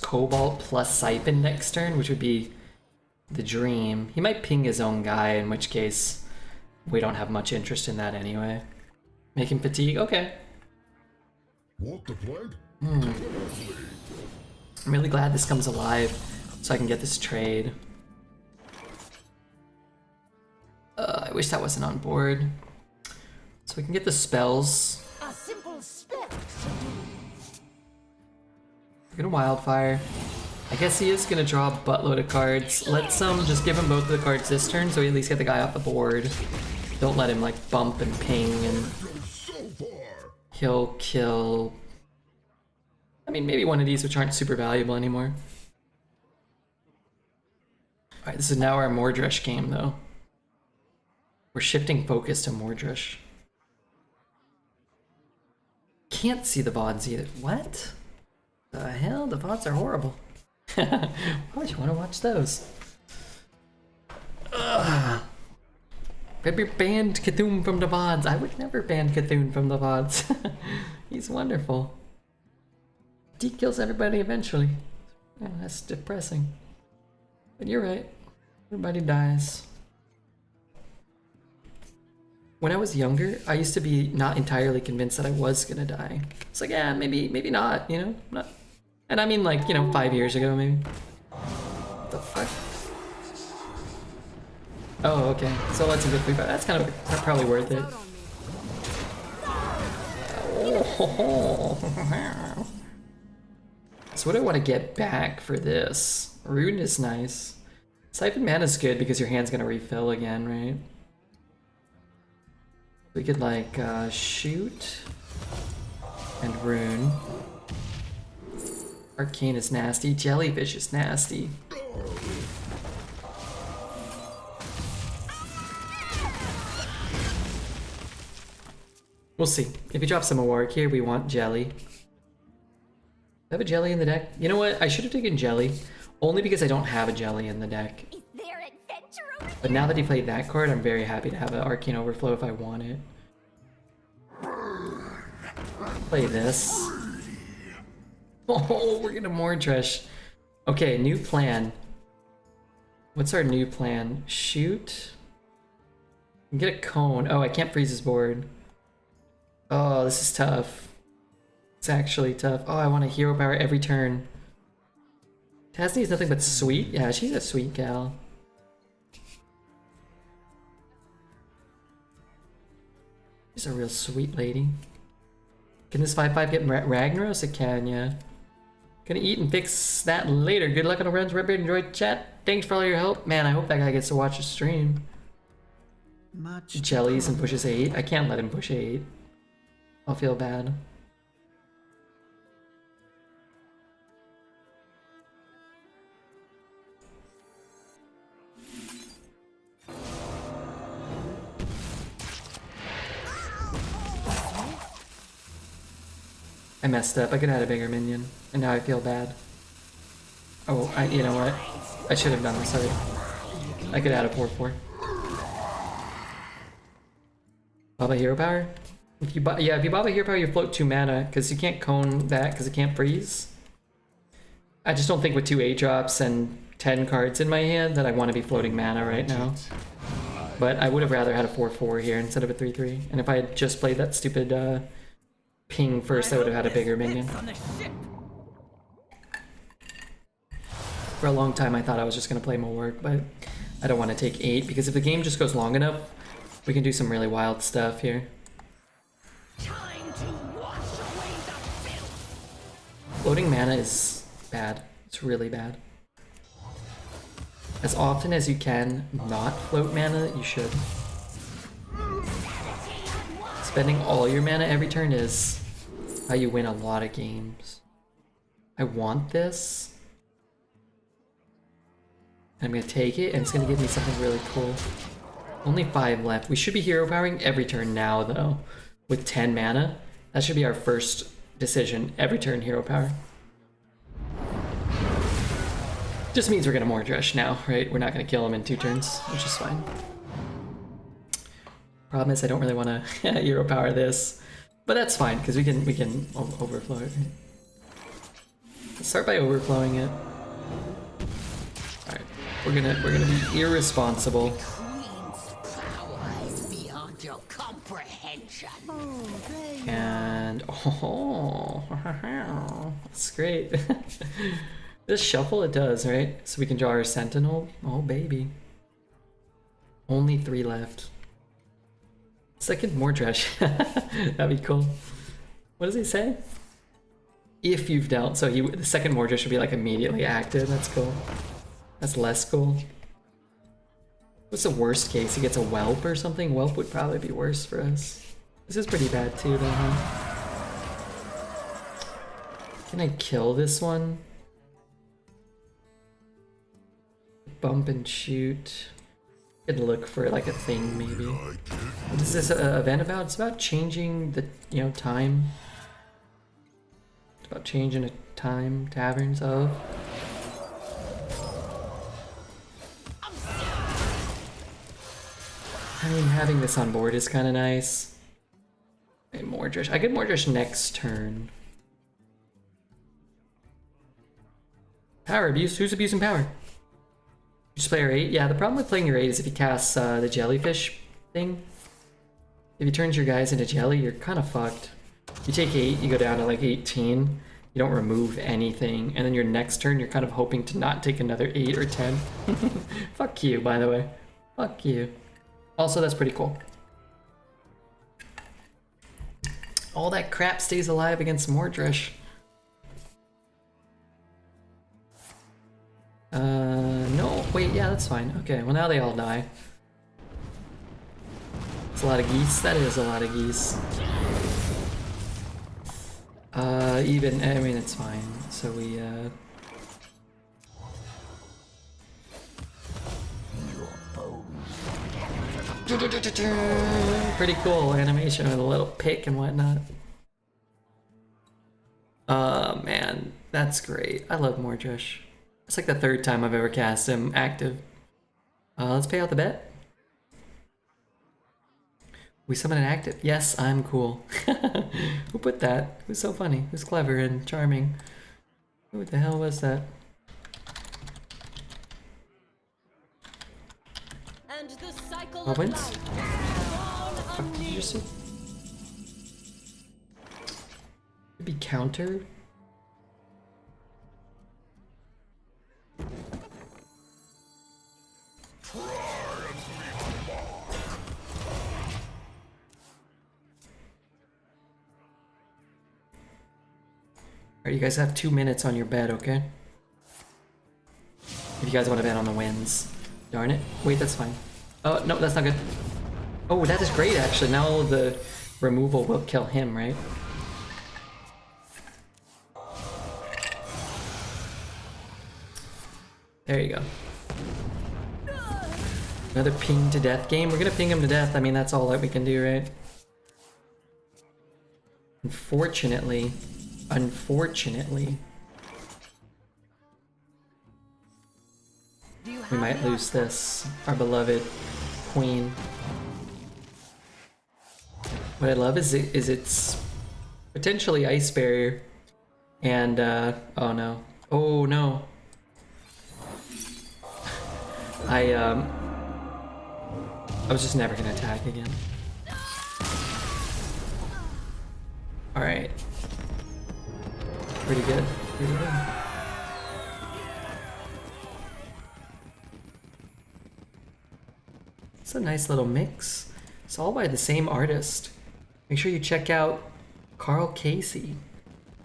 Cobalt plus Siphon next turn, which would be the dream. He might ping his own guy, in which case we don't have much interest in that anyway. Make him fatigue? Okay. Want the plague? I'm really glad this comes alive so I can get this trade. I wish that wasn't on board. So we can get the spells. A simple spell. We're gonna Wildfire. I guess he is gonna draw a buttload of cards. Let's just give him both of the cards this turn so we at least get the guy off the board. Don't let him like bump and ping and he'll kill. I mean maybe one of these which aren't super valuable anymore. Alright, this is now our Mordresh game though. We're shifting focus to Mordresh. Can't see the VODs either. What? The hell? The VODs are horrible. Why would you want to watch those? Maybe banned Cthulhu from the VODs. I would never ban Cthulhu from the VODs. He's wonderful. He kills everybody eventually. Yeah, that's depressing. But you're right. Everybody dies. When I was younger, I used to be not entirely convinced that I was gonna die. It's like, yeah, maybe not, you know? Not. And I mean like, you know, 5 years ago maybe. What the fuck? Oh, okay. So let's get 3-5. That's kind of probably worth it. Oh. So what do I want to get back for this? Rune is nice. Siphon Mana is good because your hand's gonna refill again, right? We could like shoot and rune. Arcane is nasty. Jellyfish is nasty. We'll see. If he drops some Awark here, we want Jelly. Do I have a Jelly in the deck? You know what? I should have taken Jelly. Only because I don't have a Jelly in the deck. Is there adventure But now that he played that card, I'm very happy to have an Arcane Overflow if I want it. Play this. Oh, we're gonna Mordresh. Okay, new plan. What's our new plan? Shoot. Get a cone. Oh, I can't freeze his board. Oh, this is tough. It's actually tough. Oh, I want a hero power every turn. Tasney's nothing but sweet. Yeah, she's a sweet gal. She's a real sweet lady. Can this 5/5 get Ragnaros? It can, yeah. Gonna eat and fix that later. Good luck on the runs. Redbeard, enjoy chat. Thanks for all your help. Man, I hope that guy gets to watch the stream. Much Jellies and pushes 8. I can't let him push 8. I'll feel bad. I messed up. I could have had a bigger minion, and now I feel bad. Oh, you know what? I should have done this already. I could add a 4/4. Baba Hero Power? If you if you Baba Hero Power, you float 2 mana, because you can't cone that, because it can't freeze. I just don't think with 2 8-drops and 10 cards in my hand that I want to be floating mana right now. But I would have rather had a 4/4 here instead of a 3/3. And if I had just played that stupid ping first, I would have had a bigger minion. For a long time I thought I was just going to play more work, but I don't want to take 8, because if the game just goes long enough, we can do some really wild stuff here. Floating mana is bad. It's really bad. As often as you can not float mana, you should. Spending all your mana every turn is how you win a lot of games. I want this. I'm gonna take it, and it's gonna give me something really cool. Only 5 left. We should be hero powering every turn now, though. With 10 mana, that should be our first decision. Every turn hero power. Just means we're gonna Mordresh now, right? We're not gonna kill him in 2 turns, which is fine. Problem is, I don't really want to hero power this, but that's fine because we can overflow it. Right? Let's start by overflowing it. All right, we're gonna be irresponsible. Beyond your comprehension. And oh, that's great. This shuffle it does, right? So we can draw our Sentinel. Oh baby. Only 3 left. Second Mordresh. That'd be cool. What does he say? If you've dealt, so the second Mordresh should be like immediately active. That's cool. That's less cool. What's the worst case? He gets a Whelp or something? Whelp would probably be worse for us. This is pretty bad too, though, huh? Can I kill this one? Bump and shoot. Could look for like a thing maybe. What is this event about? It's about changing the time. It's about changing a time. Taverns of. I mean, having this on board is kind of nice. Okay, Mordresh. I get Mordresh next turn. Power abuse. Who's abusing power? Just play your 8? Yeah, the problem with playing your 8 is if he casts the jellyfish thing. If he turns your guys into jelly, you're kind of fucked. You take 8, you go down to like 18. You don't remove anything. And then your next turn, you're kind of hoping to not take another 8 or 10. Fuck you, by the way. Fuck you. Also, that's pretty cool. All that crap stays alive against Mordresh. No, wait, yeah, that's fine. Okay, well now they all die. It's a lot of geese. That is a lot of geese. I mean, it's fine. So we, pretty cool animation with a little pick and whatnot. Man, that's great. I love Mordresh. It's like the 3rd time I've ever cast him active. Let's pay out the bet. We summon an active. Yes, I'm cool. Who put that? Who's so funny? Who's clever and charming? Who the hell was that? And the cycle What of wins? life is born Did you anew. just say? Could be counter. Alright, you guys have 2 minutes on your bet, okay? If you guys want to bet on the wins. Darn it. Wait, that's fine. Oh, no, that's not good. Oh, that is great, actually. Now the removal will kill him, right? There you go. Another ping to death game. We're gonna ping him to death. I mean, that's all that we can do, right? Unfortunately, we might lose this, our beloved queen. What I love is it's potentially ice barrier, and oh no, oh no. I was just never gonna attack again. All right. Pretty good. Pretty good. It's a nice little mix. It's all by the same artist. Make sure you check out Carl Casey.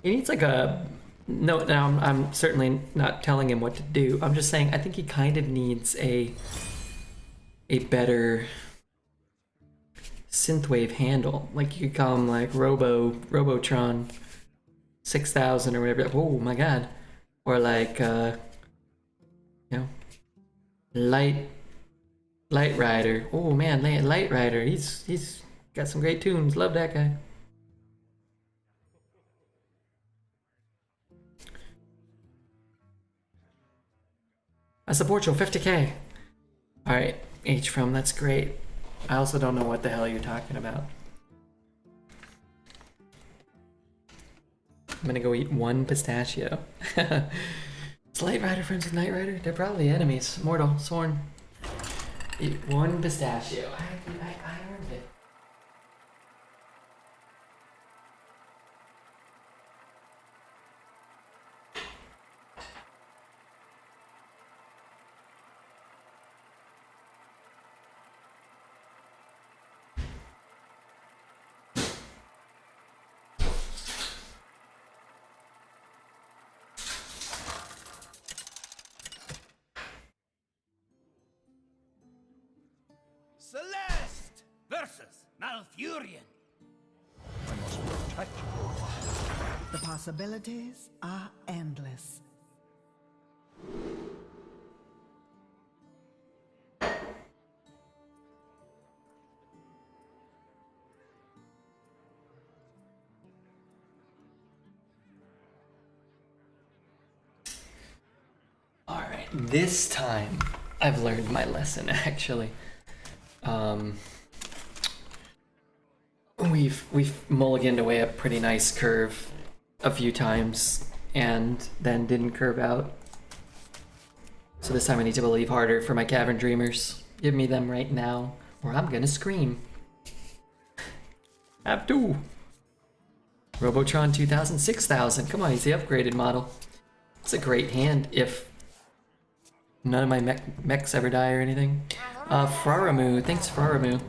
He needs like a... No, now I'm certainly not telling him what to do. I'm just saying I think he kind of needs a better synthwave handle. Like you could call him like Robotron 6000 or whatever. Oh my god. Or like you know, Light Rider. Oh man, Light Rider. He's got some great tunes. Love that guy. I support you, 50k. Alright, H from, that's great. I also don't know what the hell you're talking about. I'm gonna go eat one pistachio. Is Light Rider friends with Knight Rider? They're probably enemies. Mortal, sworn. Eat one pistachio. I earned it. Celeste versus Malfurion. I must protect you. The possibilities are endless. Alright, this time I've learned my lesson actually. We've mulliganed away a pretty nice curve a few times and then didn't curve out. So this time I need to believe harder for my Cavern dreamers. Give me them right now or I'm gonna scream. Have to. Robotron 2000, 6000. Come on, he's the upgraded model. It's a great hand if none of my mechs ever die or anything. Fraramu, thanks Fraramu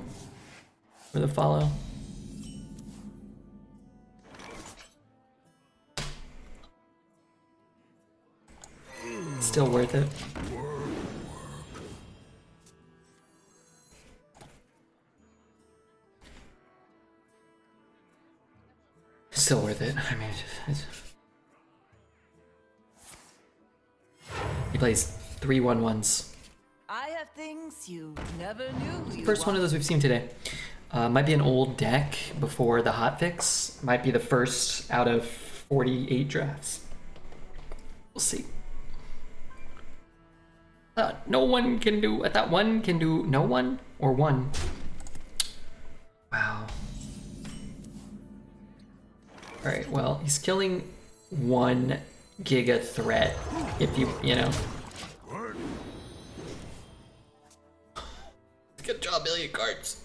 for the follow. Still worth it. Still worth it. I mean, he plays 3 1/1s. I have things you never knew you First one of those we've seen today. Might be an old deck before the hotfix. Might be the first out of 48 drafts. We'll see. No one can do. I thought one can do no one or one. Wow. All right. Well, he's killing 1 giga threat. If you know. Good job, million cards.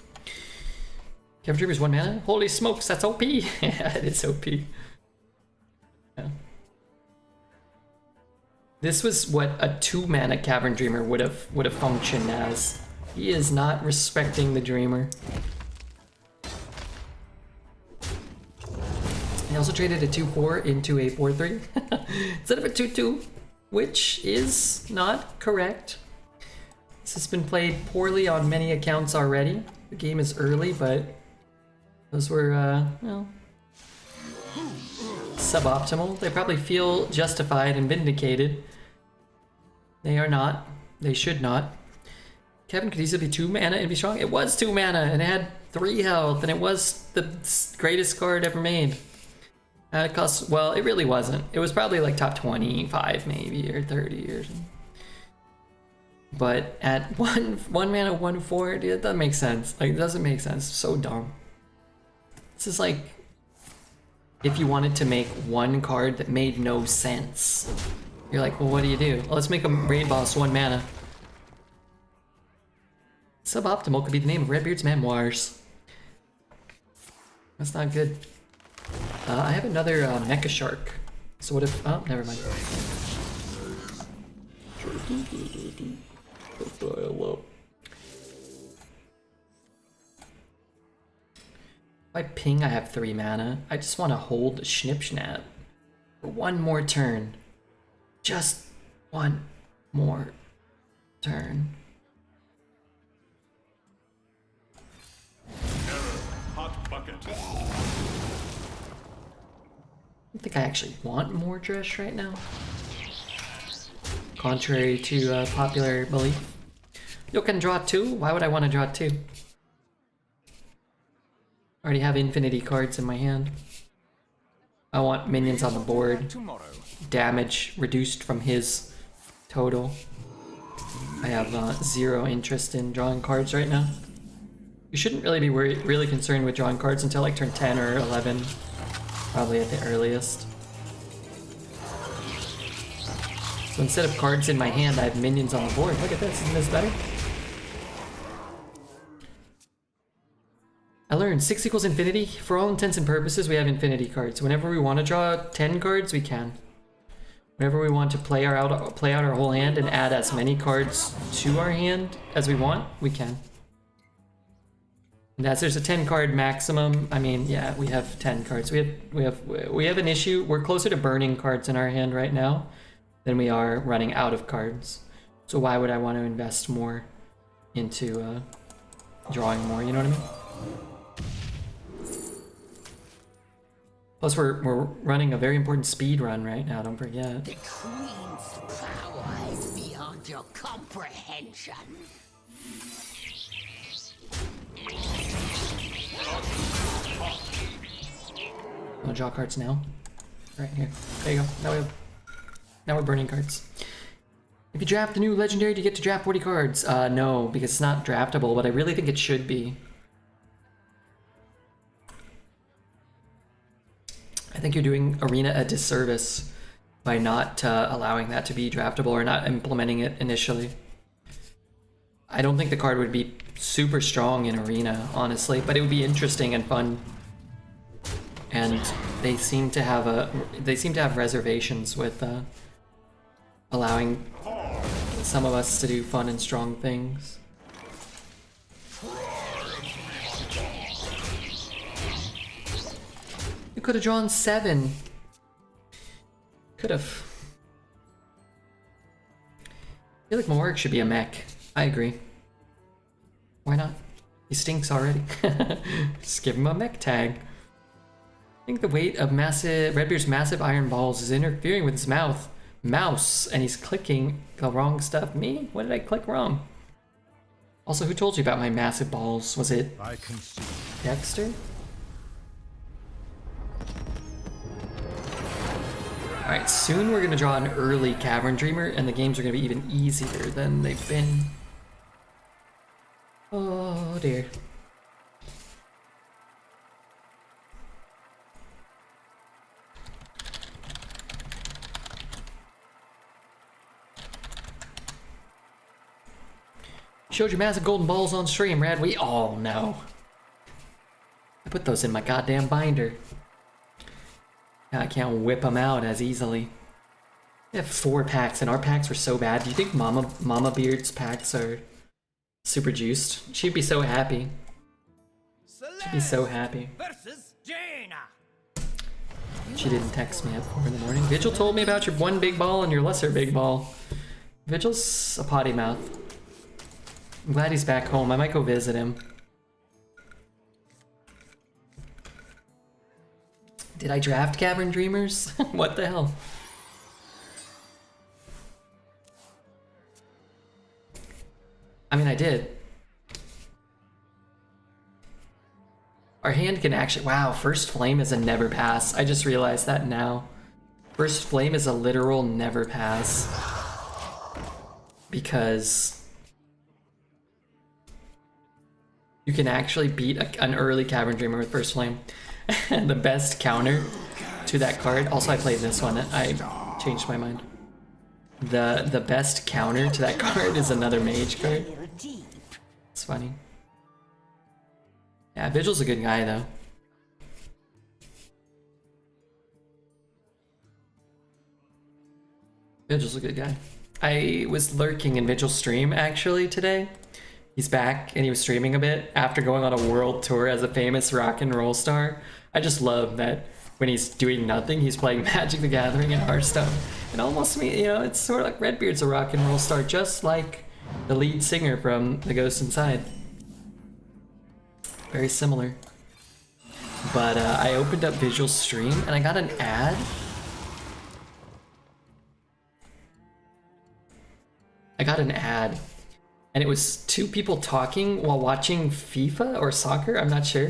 Cavern Dreamer's 1 mana. Holy smokes, that's OP. Yeah, it is OP. Yeah. This was what a 2 mana Cavern Dreamer would have functioned as. He is not respecting the Dreamer. He also traded a 2/4 into a 4/3 instead of a 2/2, which is not correct. This has been played poorly on many accounts already. The game is early, but those were, well, suboptimal. They probably feel justified and vindicated. They are not. They should not. Cavern could easily be 2 mana and be strong. It was 2 mana and it had 3 health, and it was the greatest card ever made. It cost, well, it really wasn't. It was probably like top 25 maybe, or 30 or something. But at one mana, 1/4, dude, that doesn't make sense. Like, it doesn't make sense. It's so dumb. This is like if you wanted to make one card that made no sense. You're like, well, what do you do? Well, let's make a raid boss 1 mana. Suboptimal could be the name of Redbeard's memoirs. That's not good. I have another Mecha Shark. So what if? Oh, never mind. If I ping, I have 3 mana. I just want to hold Schnip Schnap for 1 more turn. Just 1 more turn. Hot bucket. I don't think I actually want more Dresh right now. Contrary to popular belief. You can draw 2? Why would I want to draw 2? I already have infinity cards in my hand. I want minions on the board. Damage reduced from his total. I have 0 interest in drawing cards right now. You shouldn't really be really concerned with drawing cards until like turn 10 or 11. Probably at the earliest. So instead of cards in my hand, I have minions on the board. Look at this, isn't this better? I learned 6 equals infinity. For all intents and purposes, we have infinity cards. Whenever we want to draw 10 cards, we can. Whenever we want to play out our whole hand and add as many cards to our hand as we want, we can. And as there's a 10 card maximum, I mean, yeah, we have 10 cards. We have an issue. We're closer to burning cards in our hand right now than we are running out of cards. So why would I want to invest more into drawing more, you know what I mean? Plus, we're running a very important speed run right now, don't forget. The Queen's power is beyond your comprehension. Wanna draw cards now? Right here. There you go. Now we're burning cards. If you draft the new legendary, do you get to draft 40 cards? No, because it's not draftable, but I really think it should be. I think you're doing Arena a disservice by not allowing that to be draftable or not implementing it initially. I don't think the card would be super strong in Arena, honestly, but it would be interesting and fun. And they seem to have reservations with allowing some of us to do fun and strong things. You could have drawn 7. Could have. I feel like Morik should be a mech. I agree. Why not? He stinks already. Just give him a mech tag. I think the weight of Redbeard's massive iron balls is interfering with his mouse, and he's clicking the wrong stuff. Me? What did I click wrong? Also, who told you about my massive balls? Was it Dexter? Alright, soon we're gonna draw an early Cavern Dreamer, and the games are gonna be even easier than they've been. Oh dear. Showed your massive golden balls on stream, Rad. We all know. I put those in my goddamn binder. I can't whip them out as easily. We have 4 packs, and our packs were so bad. Do you think Mama Beard's packs are super juiced? She'd be so happy. She'd be so happy. Versus Jaina. She didn't text me at 4 in the morning. Vigil told me about your one big ball and your lesser big ball. Vigil's a potty mouth. I'm glad he's back home. I might go visit him. Did I draft Cavern Dreamers? What the hell? I mean, I did. Our hand can actually... Wow, First Flame is a never pass. I just realized that now. First Flame is a literal never pass. Because... you can actually beat an early Cavern Dreamer with First Flame. And the best counter to that card... Also, I played this one. I changed my mind. The best counter to that card is another Mage card. It's funny. Yeah, Vigil's a good guy, though. Vigil's a good guy. I was lurking in Vigil's stream, actually, today. He's back, and he was streaming a bit after going on a world tour as a famous rock and roll star. I just love that when he's doing nothing, he's playing Magic the Gathering and Hearthstone. It almost, you know, it's sort of like Redbeard's a rock and roll star, just like the lead singer from The Ghost Inside. Very similar. But I opened up Vigil's stream, and I got an ad. And it was 2 people talking while watching FIFA or soccer, I'm not sure.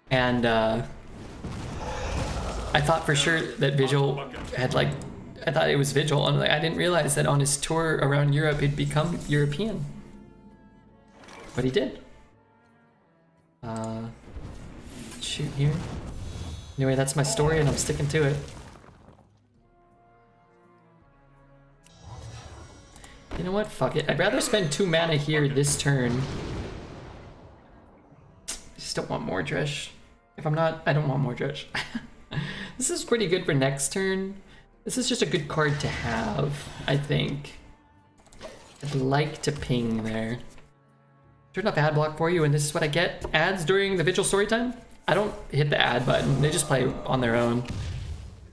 And I thought for sure that Vigil had I thought it was Vigil, and I didn't realize that on his tour around Europe he'd become European. But he did. Shoot here. Anyway, that's my story and I'm sticking to it. You know what? Fuck it. I'd rather spend 2 mana here this turn. I just don't want more Dresh. If I'm not, I don't want more Dresh. This is pretty good for next turn. This is just a good card to have, I think. I'd like to ping there. Turn off ad block for you, and this is what I get. Ads during the Vigil story time? I don't hit the ad button. They just play on their own.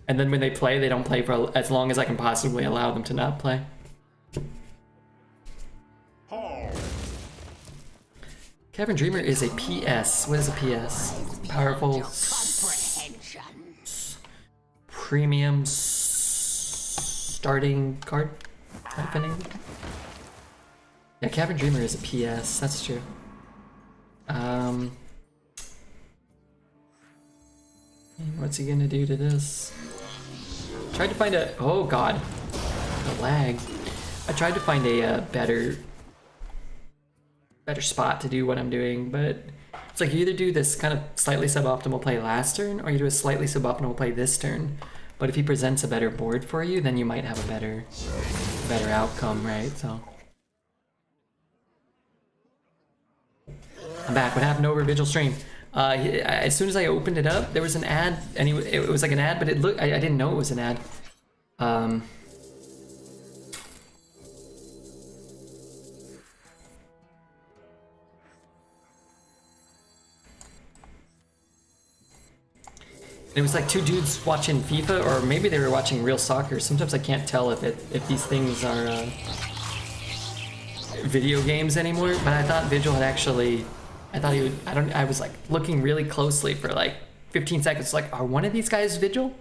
And then when they play, they don't play for as long as I can possibly allow them to not play. Cavern Dreamer is a PS. What is a PS? Powerful premium starting card. Hyphenated. Yeah, Cavern Dreamer is a PS. That's true. What's he gonna do to this? Tried to find a... Oh god. The lag. I tried to find a better spot to do what I'm doing, but it's like you either do this kind of slightly suboptimal play last turn, or you do a slightly suboptimal play this turn. But if he presents a better board for you, then you might have a better outcome, right? So I'm back. What happened over Vigil stream? As soon as I opened it up, there was an ad, and it was like an ad, but it looked, I didn't know it was an ad. It was like 2 dudes watching FIFA, or maybe they were watching real soccer. Sometimes I can't tell if these things are video games anymore. But I thought Vigil had actually, I was like looking really closely for like 15 seconds. Like, are one of these guys Vigil?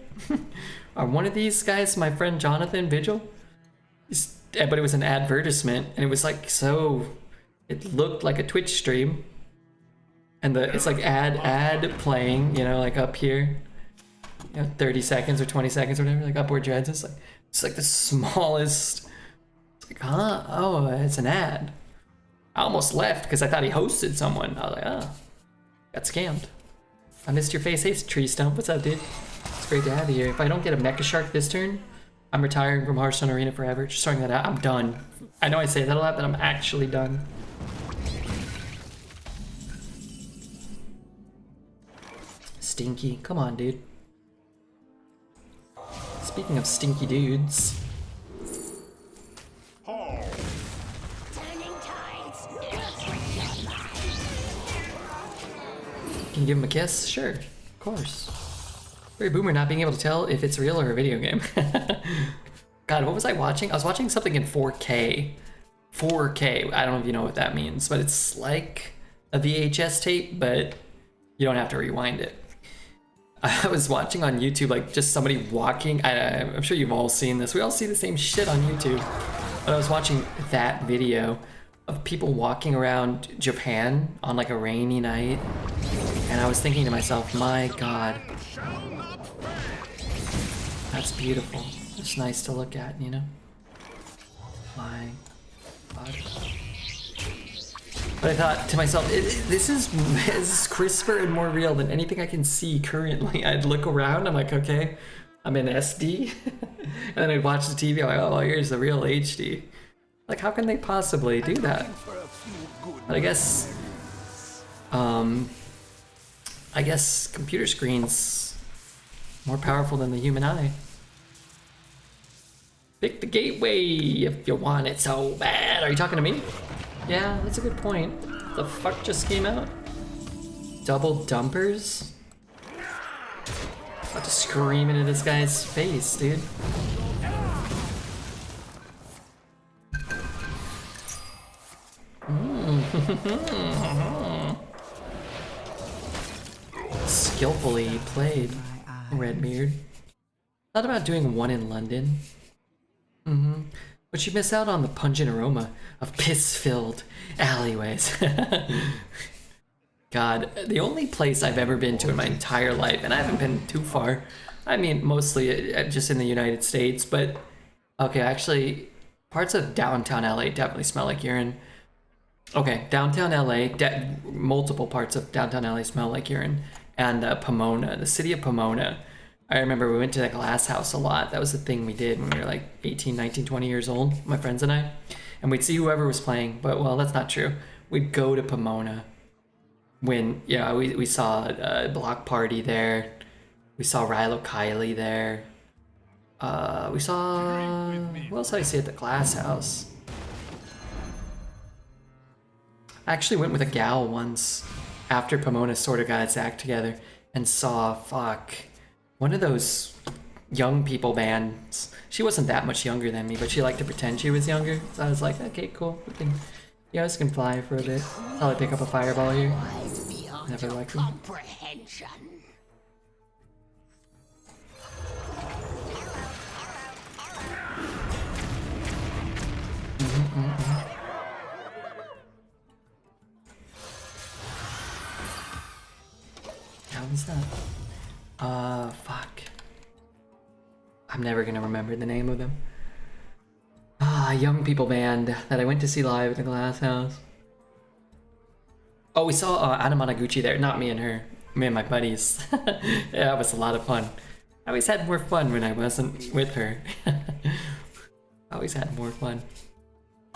Are one of these guys my friend Jonathan Vigil? But it was an advertisement, and it was like so. It looked like a Twitch stream. And it's like ad playing, you know, like up here. You know, 30 seconds or 20 seconds or whatever, like Upward Dreads. It's like the smallest. It's like, huh? Oh, it's an ad. I almost left because I thought he hosted someone. I was like, oh, got scammed. I missed your face. Hey, Tree Stump. What's up, dude? It's great to have you here. If I don't get a Mecha Shark this turn, I'm retiring from Hearthstone Arena forever. Just throwing that out. I'm done. I know I say that a lot, but I'm actually done. Stinky. Come on, dude. Speaking of stinky dudes. Turning tides. Can you give him a kiss? Sure, of course. Very boomer not being able to tell if it's real or a video game. God, what was I watching? I was watching something in 4K. 4K, I don't know if you know what that means, but it's like a VHS tape, but you don't have to rewind it. I was watching on YouTube, like just somebody walking. I'm sure you've all seen this. We all see the same shit on YouTube. But I was watching that video of people walking around Japan on like a rainy night. And I was thinking to myself, my God, that's beautiful. It's nice to look at, you know? My God. But I thought to myself, this is crisper and more real than anything I can see currently. I'd look around, I'm like, okay, I'm in SD. And then I'd watch the TV, I'm like, oh, here's the real HD. Like, how can they possibly do that? But I guess computer screens more powerful than the human eye. Pick the gateway if you want it so bad. Are you talking to me? Yeah, that's a good point. The fuck just came out? Double dumpers? About to scream into this guy's face, dude. Skillfully played, Redbeard. Thought about doing one in London. But you miss out on the pungent aroma of piss-filled alleyways. God, the only place I've ever been to in my entire life, and I haven't been too far, I mean, mostly just in the United States, but okay, actually, parts of downtown LA definitely smell like urine. Okay, downtown LA, multiple parts of downtown LA smell like urine. And Pomona, the city of Pomona. I remember we went to that glass house a lot. That was the thing we did when we were like 18, 19, 20 years old, my friends and I. And we'd see whoever was playing, but well, that's not true. We'd go to Pomona when, yeah, we saw Block Party there. We saw Rilo Kiley there. We saw, what else did I see at the glass house? I actually went with a gal once after Pomona sort of got its act together and saw, one of those young people bands. She wasn't that much younger than me, but she liked to pretend she was younger. So I was like, okay, cool. We can, you guys can fly for a bit. Probably pick up a fireball here. Never liked them. How was that? Fuck. I'm never gonna remember the name of them. Young people band that I went to see live at the Glass House. Oh, we saw Anna Monoguchi there. Not me and her. Me and my buddies. Yeah, it was a lot of fun. I always had more fun when I wasn't with her. Always had more fun.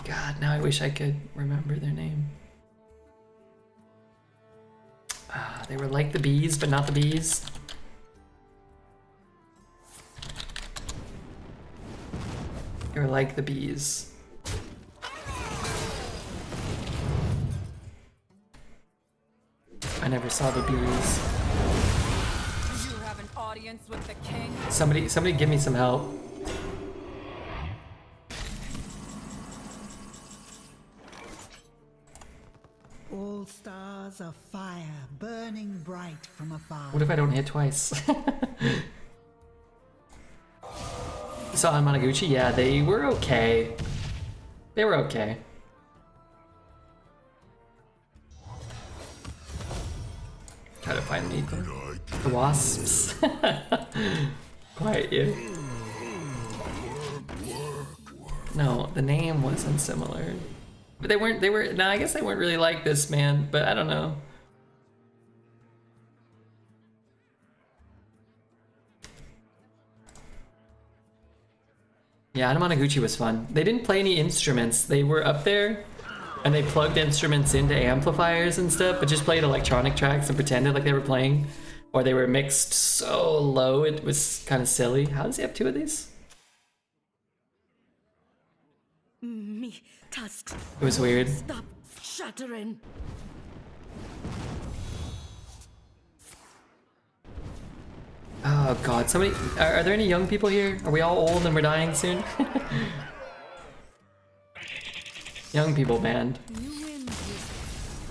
God, now I wish I could remember their name. They were like the bees, but not the bees. They were like the bees. I never saw the bees. You have an audience with the king. Somebody give me some help. All stars are fire, burning bright from afar. What if I don't hit twice? So on Monoguchi, yeah, they were okay. They were okay. finally equal. The wasps. Quiet you. No, the name wasn't similar. But they were, no, I guess they weren't really like this, man, but I don't know. Yeah, Anamanaguchi was fun. They didn't play any instruments. They were up there and they plugged instruments into amplifiers and stuff, but just played electronic tracks and pretended like they were playing, or they were mixed so low it was kind of silly. How does he have 2 of these? Me tusks. It was weird. Stop shattering. Oh god, somebody, are there any young people here? Are we all old and we're dying soon? Young people band.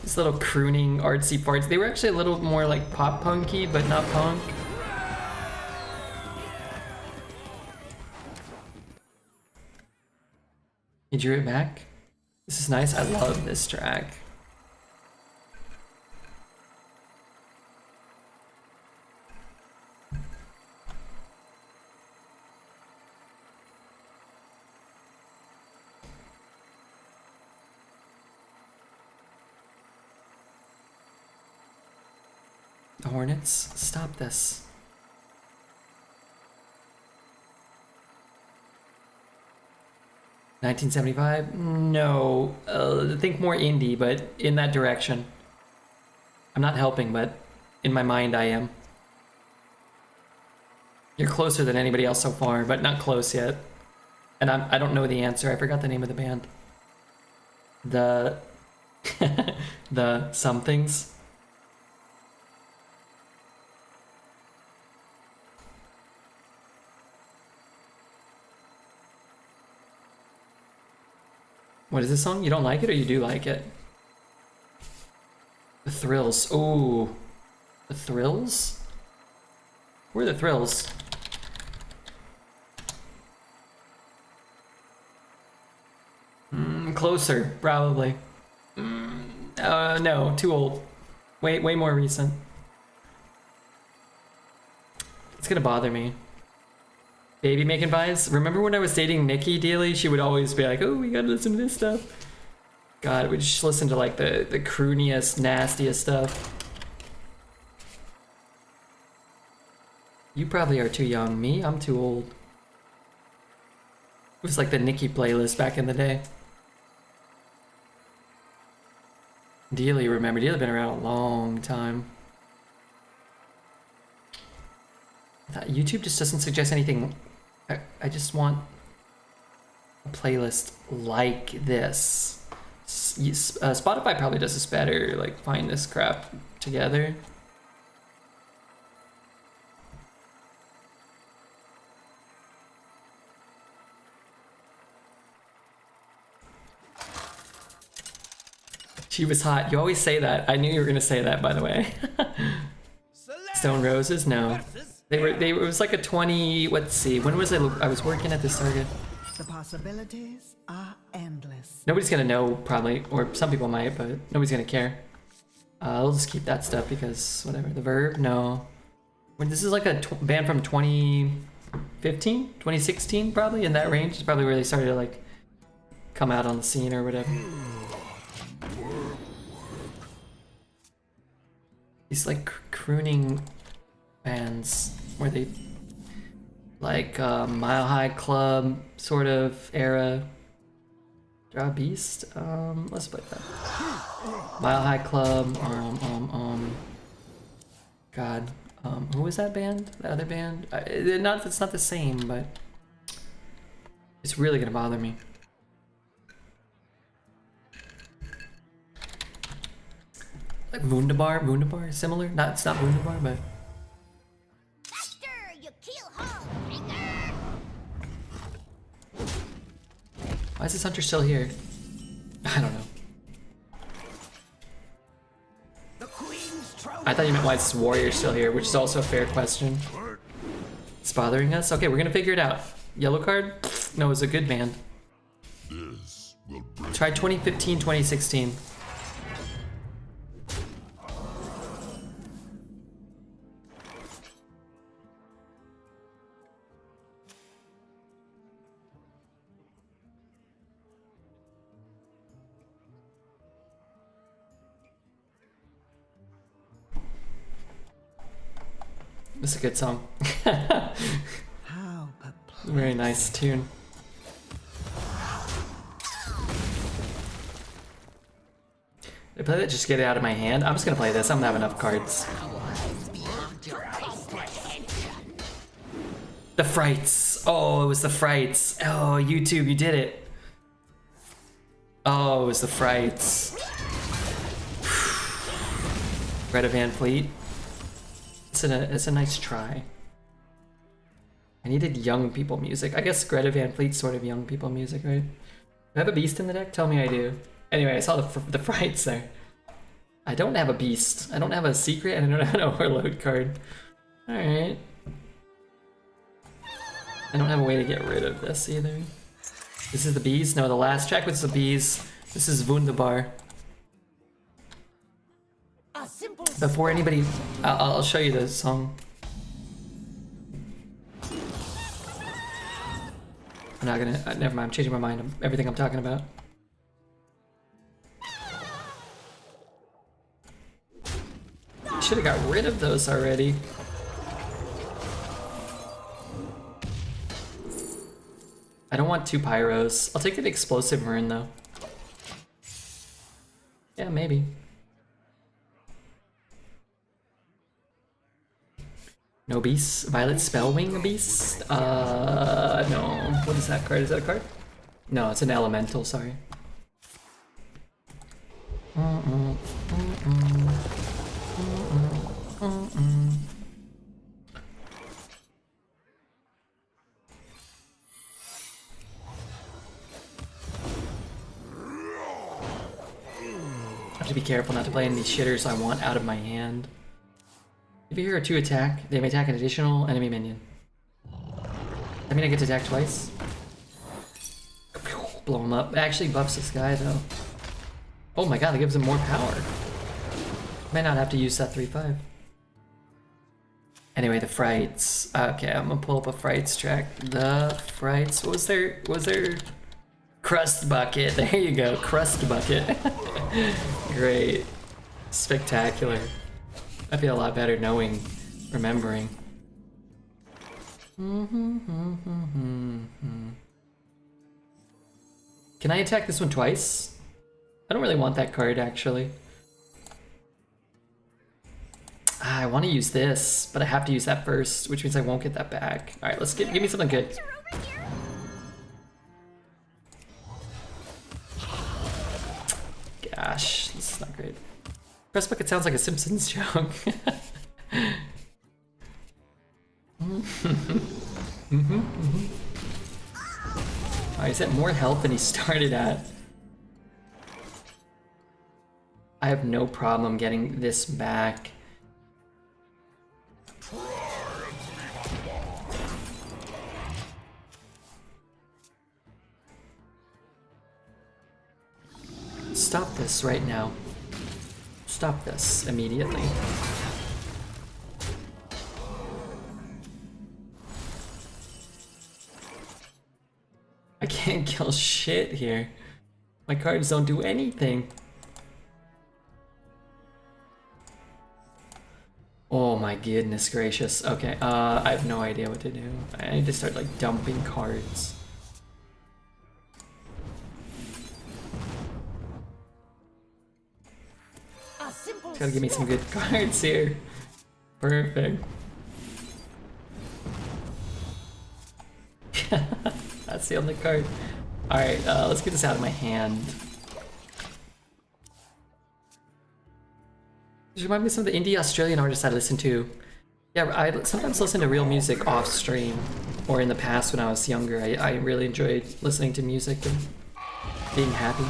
These little crooning artsy farts. They were actually a little more like pop punky, but not punk. You drew it back? This is nice. I love this track. The Hornets, stop this. $1975? No. Think more indie, but in that direction. I'm not helping, but in my mind I am. You're closer than anybody else so far, but not close yet. And I don't know the answer. I forgot the name of the band. The... the somethings. What is this song? You don't like it or you do like it? The Thrills. Ooh. The Thrills? Where are the Thrills? Closer, probably. No, too old. Way more recent. It's gonna bother me. Baby making vibes. Remember when I was dating Nikki Dealey? She would always be like, oh, we gotta listen to this stuff. God, we just listen to like the crooniest, nastiest stuff. You probably are too young. Me? I'm too old. It was like the Nikki playlist back in the day. Dealey, remember? Dealey been around a long time. YouTube just doesn't suggest anything. I just want a playlist like this. Spotify probably does this better, like find this crap together. She was hot. You always say that. I knew you were gonna say that, by the way. Stone Roses? No. It was like a 20, let's see, when was I was working at this Target. The possibilities are endless. Nobody's gonna know, probably, or some people might, but nobody's gonna care. I'll just keep that stuff because, whatever. The Verb? No. This is like a band from 2015? 2016, probably, in that range. It's probably where they started to, like, come out on the scene or whatever. These, like, crooning bands where they like Mile High Club sort of era. Draw Beast. Let's play that. Mile High Club. God. Who was that band? The other band? It's not the same, but it's really gonna bother me. Like Wunderbar, similar. It's not Wunderbar, but. Why is this hunter still here? I don't know. I thought you meant why is this warrior still here, which is also a fair question. It's bothering us? Okay, we're gonna figure it out. Yellow card? No, it's a good band. Try 2015, 2016. This is a good song. How perplexing. Very nice tune. Did I play that just to get it out of my hand? I'm just gonna play this. I'm gonna have enough cards. The frights. Oh, it was the frights. Oh, YouTube, you did it. Oh, it was the frights. Greta Van Fleet. It's a nice try. I needed young people music. I guess Greta Van Fleet's sort of young people music, right? Do I have a beast in the deck? Tell me I do. Anyway, I saw the frights there. I don't have a beast. I don't have a secret, and I don't have an overload card. Alright. I don't have a way to get rid of this either. This is the bees? No, the last track was the bees. This is Wunderbar. Before anybody... I'll show you the song. I'm not gonna... never mind, I'm changing my mind on everything I'm talking about. I should have got rid of those already. I don't want 2 pyros. I'll take an explosive rune though. Yeah, maybe. No beast. Violet Spellwing beast? No. What is that card? Is that a card? No, it's an elemental, sorry. I have to be careful not to play any of these shitters I want out of my hand. If you hear a 2 attack, they may attack an additional enemy minion. I mean, I get to attack twice. Blow him up. It actually buffs this guy though. Oh my god, that gives him more power. Might not have to use that 3/5. Anyway, the frights. Okay, I'm gonna pull up a frights track. The frights. What was there? Was there? Crust bucket. There you go. Crust bucket. Great. Spectacular. I feel a lot better knowing, remembering. Can I attack this one twice? I don't really want that card actually. I want to use this, but I have to use that first, which means I won't get that back. All right, let's give me something good. Gosh, this is not great. Press bucket sounds like a Simpsons joke. Alright, he's at more health than he started at. I have no problem getting this back. Stop this right now. Stop this immediately. I can't kill shit here. My cards don't do anything. Oh my goodness gracious. Okay, I have no idea what to do. I need to start like dumping cards. It's gotta give me some good cards here. Perfect. That's the only card. Alright, let's get this out of my hand. This reminds me of some of the indie Australian artists I listen to. Yeah, I sometimes listen to real music off stream. Or in the past when I was younger. I really enjoyed listening to music and being happy.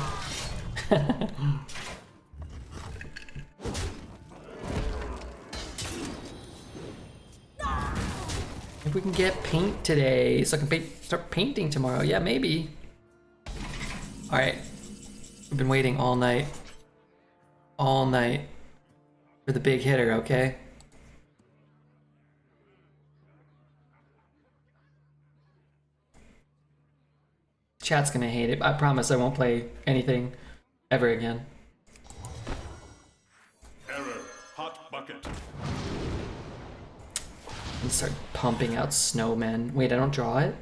If we can get paint today, so I can start painting tomorrow. Yeah, maybe. Alright. We've been waiting all night. All night. For the big hitter, okay? Chat's gonna hate it. I promise I won't play anything ever again. Error. Hot bucket. start pumping out snowmen. Wait, I don't draw it?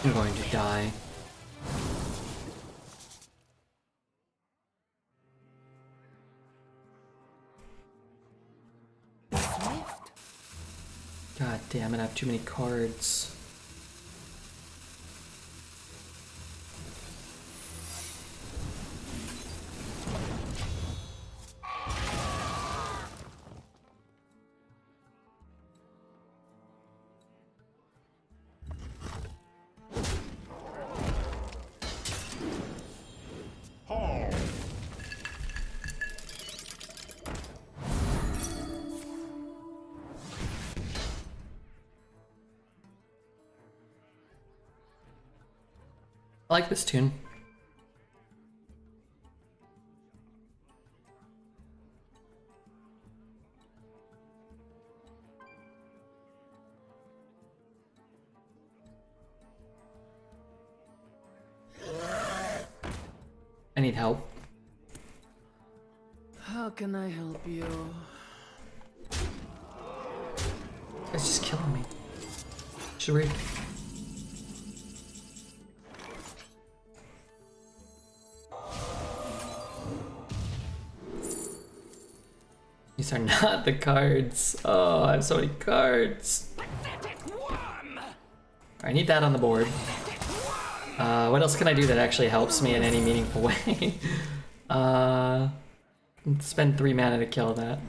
I'm going to die. God damn it, I have too many cards. I like this tune. I need help. How can I help you? It's just killing me. Should we? These are not the cards. Oh, I have so many cards. I need that on the board. What else can I do that actually helps me in any meaningful way? Spend 3 mana to kill that.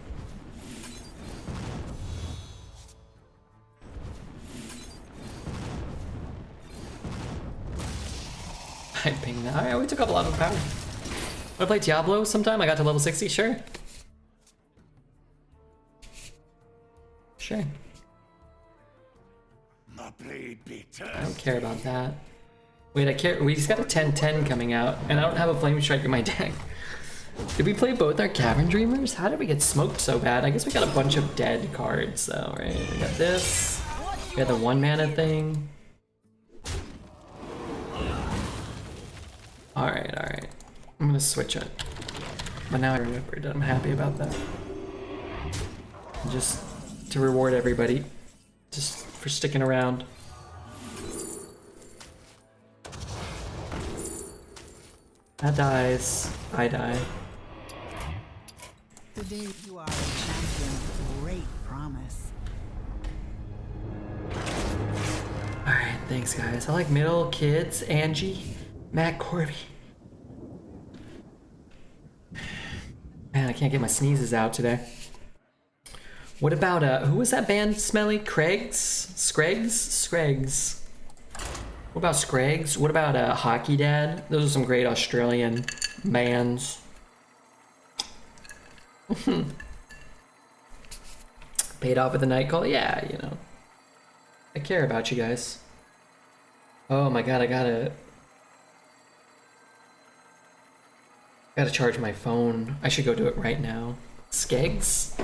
I ping that. Alright, we took up a lot of power. Wanna play Diablo sometime? I got to level 60, sure. Sure. I don't care about that. Wait, I care. We just got a 10-10 coming out, and I don't have a Flame Strike in my deck. Did we play both our Cavern Dreamers? How did we get smoked so bad? I guess we got a bunch of dead cards, though, right? We got this. We got the 1 mana thing. Alright, alright. I'm gonna switch it. But now I remembered. I'm happy about that. Just to reward everybody. Just for sticking around. That dies. I die. Today you are a champion of great promise. Alright, thanks guys. I like middle, kids, Angie, Matt Corby. Man, I can't get my sneezes out today. What about, who was that band, Smelly? Scraggs? What about Scraggs? What about, Hockey Dad? Those are some great Australian bands. Paid off with a night call? Yeah, you know. I care about you guys. Oh my god, I gotta charge my phone. I should go do it right now. Skeggs?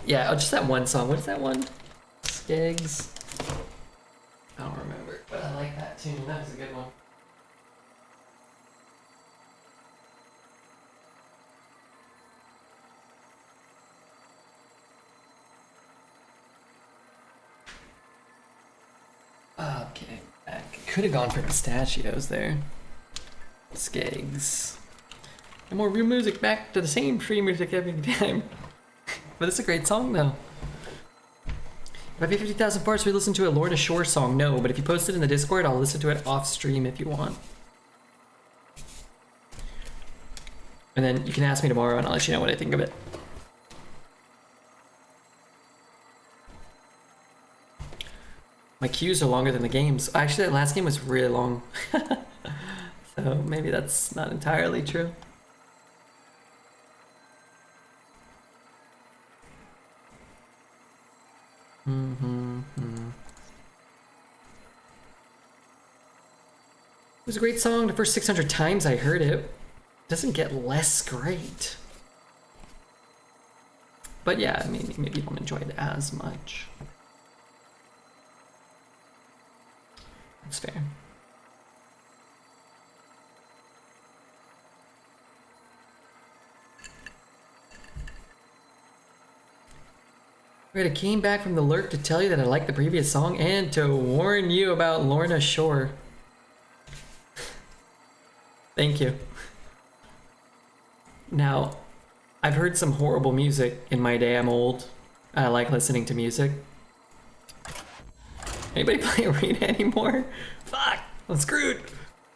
Yeah, oh, just that one song. What is that one? Skeggs? I don't remember, but I like that tune. That was a good one. Okay, back. Could have gone for pistachios there. Skeggs. And more real music, back to the same free music every time. But it's a great song though. If I pay 50,000 parts, we listen to a Lorna Shore song. No, but if you post it in the Discord, I'll listen to it off stream if you want. And then you can ask me tomorrow and I'll let you know what I think of it. My queues are longer than the games. Actually, that last game was really long. So maybe that's not entirely true. It was a great song. The first 600 times I heard it. Doesn't get less great. But yeah, I mean, maybe you don't enjoy it as much. That's fair. Alright, I came back from the lurk to tell you that I liked the previous song and to warn you about Lorna Shore. Thank you. Now, I've heard some horrible music in my day. I'm old. I like listening to music. Anybody play Arena anymore? Fuck! I'm screwed!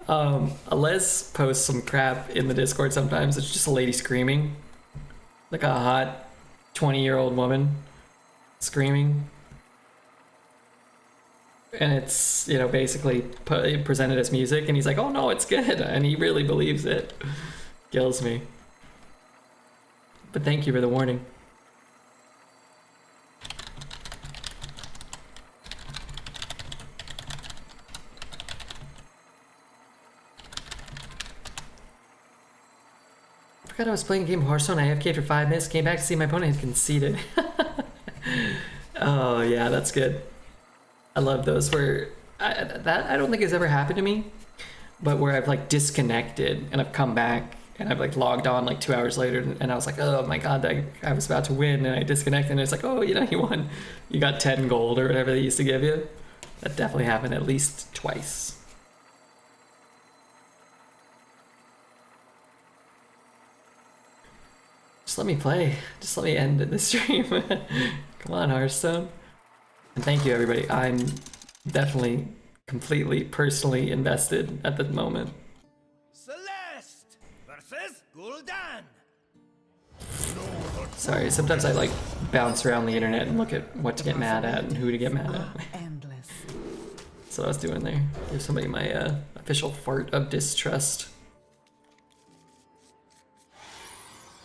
Les posts some crap in the Discord sometimes. It's just a lady screaming. Like a hot 20-year-old woman screaming. And it's, you know, basically presented as music, and he's like, oh no, it's good, and he really believes it. Kills me. But thank you for the warning. I forgot I was playing a game of Hearthstone. I AFK'd for 5 minutes, came back to see my opponent had conceded. Oh yeah, that's good. I love those where that I don't think has ever happened to me, but where I've like disconnected and I've come back and I've like logged on like 2 hours later and I was like, oh my god, I was about to win and I disconnected and it's like, oh, you know, you won. You got 10 gold or whatever they used to give you. That definitely happened at least twice. Just let me play. Just let me end the stream. Come on, Hearthstone. And thank you, everybody. I'm definitely, completely, personally invested at the moment. Celeste versus Gul'dan. Sorry, sometimes I like bounce around the internet and look at what to get mad at and who to get mad at. Endless. That's what I was doing there. Give somebody my official fart of distrust.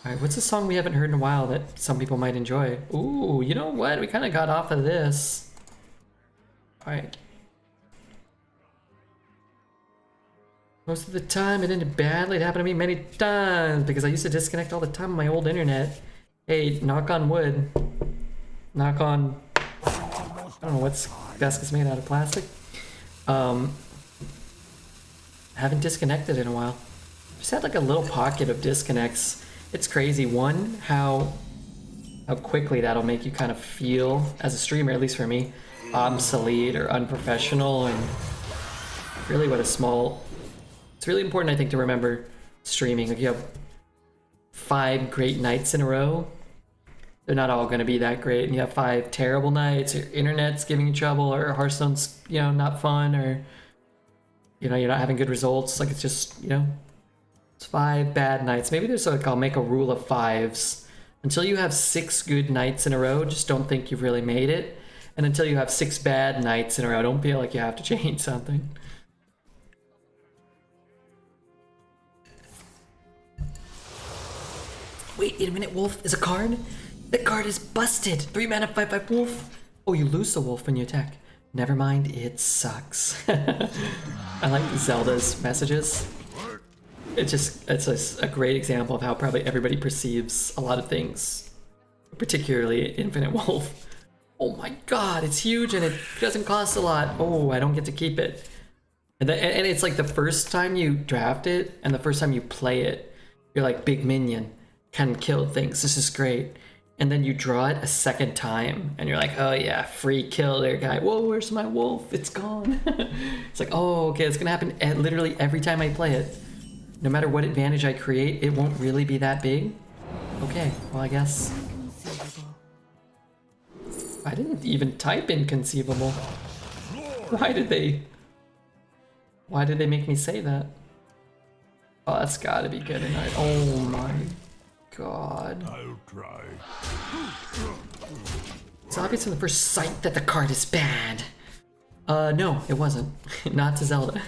Alright, what's a song we haven't heard in a while that some people might enjoy? Ooh, you know what? We kind of got off of this. Alright. Most of the time it ended badly. It happened to me many times because I used to disconnect all the time on my old internet. Hey, knock on wood. Knock on... I don't know what's desk is made out of plastic. Haven't disconnected in a while. Just had like a little pocket of disconnects. It's crazy. One, how quickly that'll make you kind of feel as a streamer, at least for me, obsolete or unprofessional, and really what a small... It's really important, I think, to remember streaming. Like you have 5 great nights in a row. They're not all going to be that great, and you have 5 terrible nights, or your internet's giving you trouble, or Hearthstone's, you know, not fun, or, you know, you're not having good results. Like it's just, you know, 5 bad nights. Maybe there's like, I'll make a rule of 5s. Until you have 6 good nights in a row, just don't think you've really made it. And until you have 6 bad nights in a row, don't feel like you have to change something. Wait a minute, Wolf is a card? That card is busted! 3 mana, 5/5 Wolf. Oh, you lose the Wolf when you attack. Never mind, it sucks. I like Zelda's messages. It's a great example of how probably everybody perceives a lot of things, particularly Infinite Wolf. Oh my god, it's huge and it doesn't cost a lot. Oh, I don't get to keep it. And it's like the first time you draft it and the first time you play it, you're like, big minion, can kill things, this is great. And then you draw it a second time and you're like, oh yeah, free kill there, guy. Whoa, where's my wolf? It's gone. It's like, oh, okay, it's gonna happen literally every time I play it. No matter what advantage I create, it won't really be that big. Okay, well I guess. I didn't even type inconceivable. Why did they make me say that? Oh, that's gotta be good enough. Oh my god. I'll try. It's obvious from the first sight that the card is bad. No, it wasn't. Not to Zelda.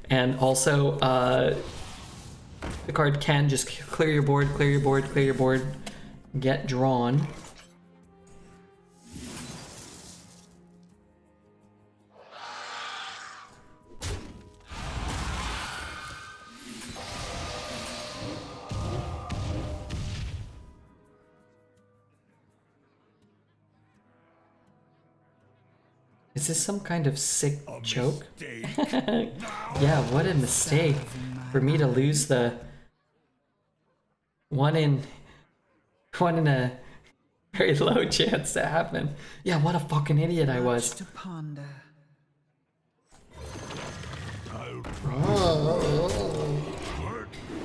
And also, the card can just clear your board, clear your board, clear your board, get drawn. Is this some kind of sick joke? Mistake. Yeah, what a mistake for me to lose the one in a very low chance to happen. Yeah, what a fucking idiot I Much was. to ponder.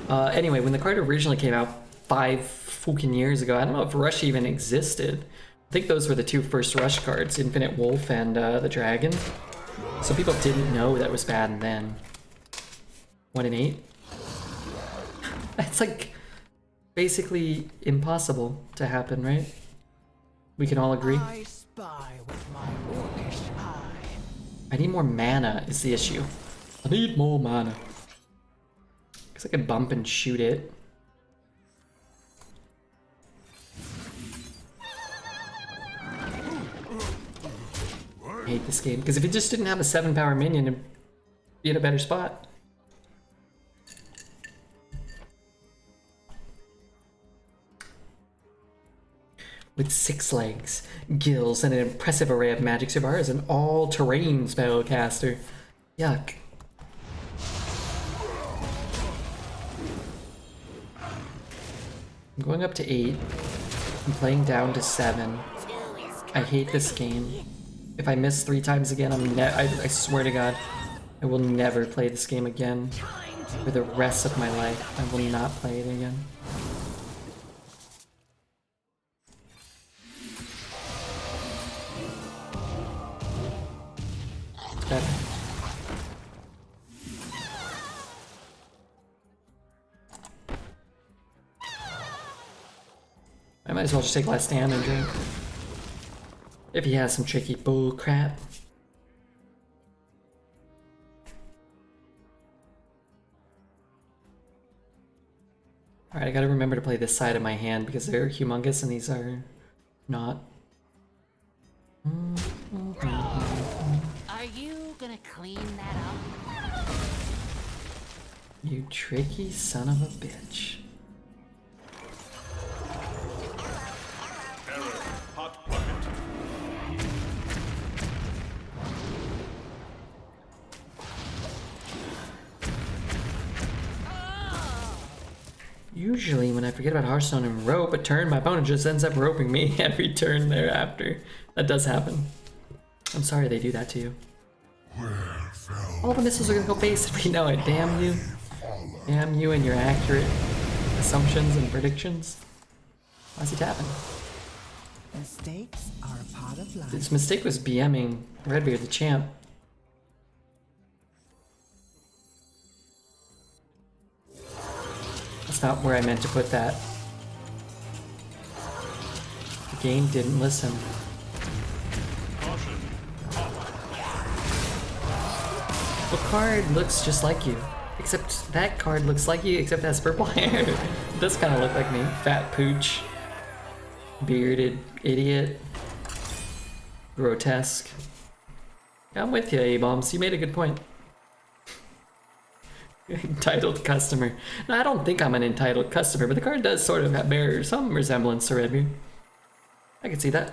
Anyway, when the card originally came out 5 fucking years ago, I don't know if Rush even existed. I think those were the two first Rush cards, Infinite Wolf and the Dragon. So people didn't know that was bad then. 1 in 8? That's like basically impossible to happen, right? We can all agree. I spy with my orcish eye. I need more mana is the issue. I need more mana. Because I could bump and shoot it. I hate this game. Because if it just didn't have a 7-power minion, it'd be in a better spot. With 6 legs, gills, and an impressive array of magic Savar is an all-terrain spellcaster. Yuck. I'm going up to 8. I'm playing down to 7. I hate this game. If I miss 3 times again, I swear to God, I will never play this game again. For the rest of my life, I will not play it again. Better. I might as well just take less damage, right? If he has some tricky bull crap. Alright, I gotta remember to play this side of my hand because they're humongous and these are not. Are you gonna clean that up? You tricky son of a bitch. Error. Hot bucket. Usually when I forget about Hearthstone and rope a turn, my opponent just ends up roping me every turn thereafter. That does happen. I'm sorry they do that to you. All the missiles are gonna go face if we know it. Damn you. Damn you and your accurate assumptions and predictions. Why's he tapping? Mistakes are a part of life. His mistake was BMing Redbeard the champ. That's not where I meant to put that. The game didn't listen. Caution. What card looks just like you? Except that card looks like you, except it has purple hair. It does kind of look like me. Fat pooch. Bearded idiot. Grotesque. I'm with you, A-Bombs. You made a good point. Entitled customer. No, I don't think I'm an entitled customer, but the card does sort of bear some resemblance to Redbeard. I can see that.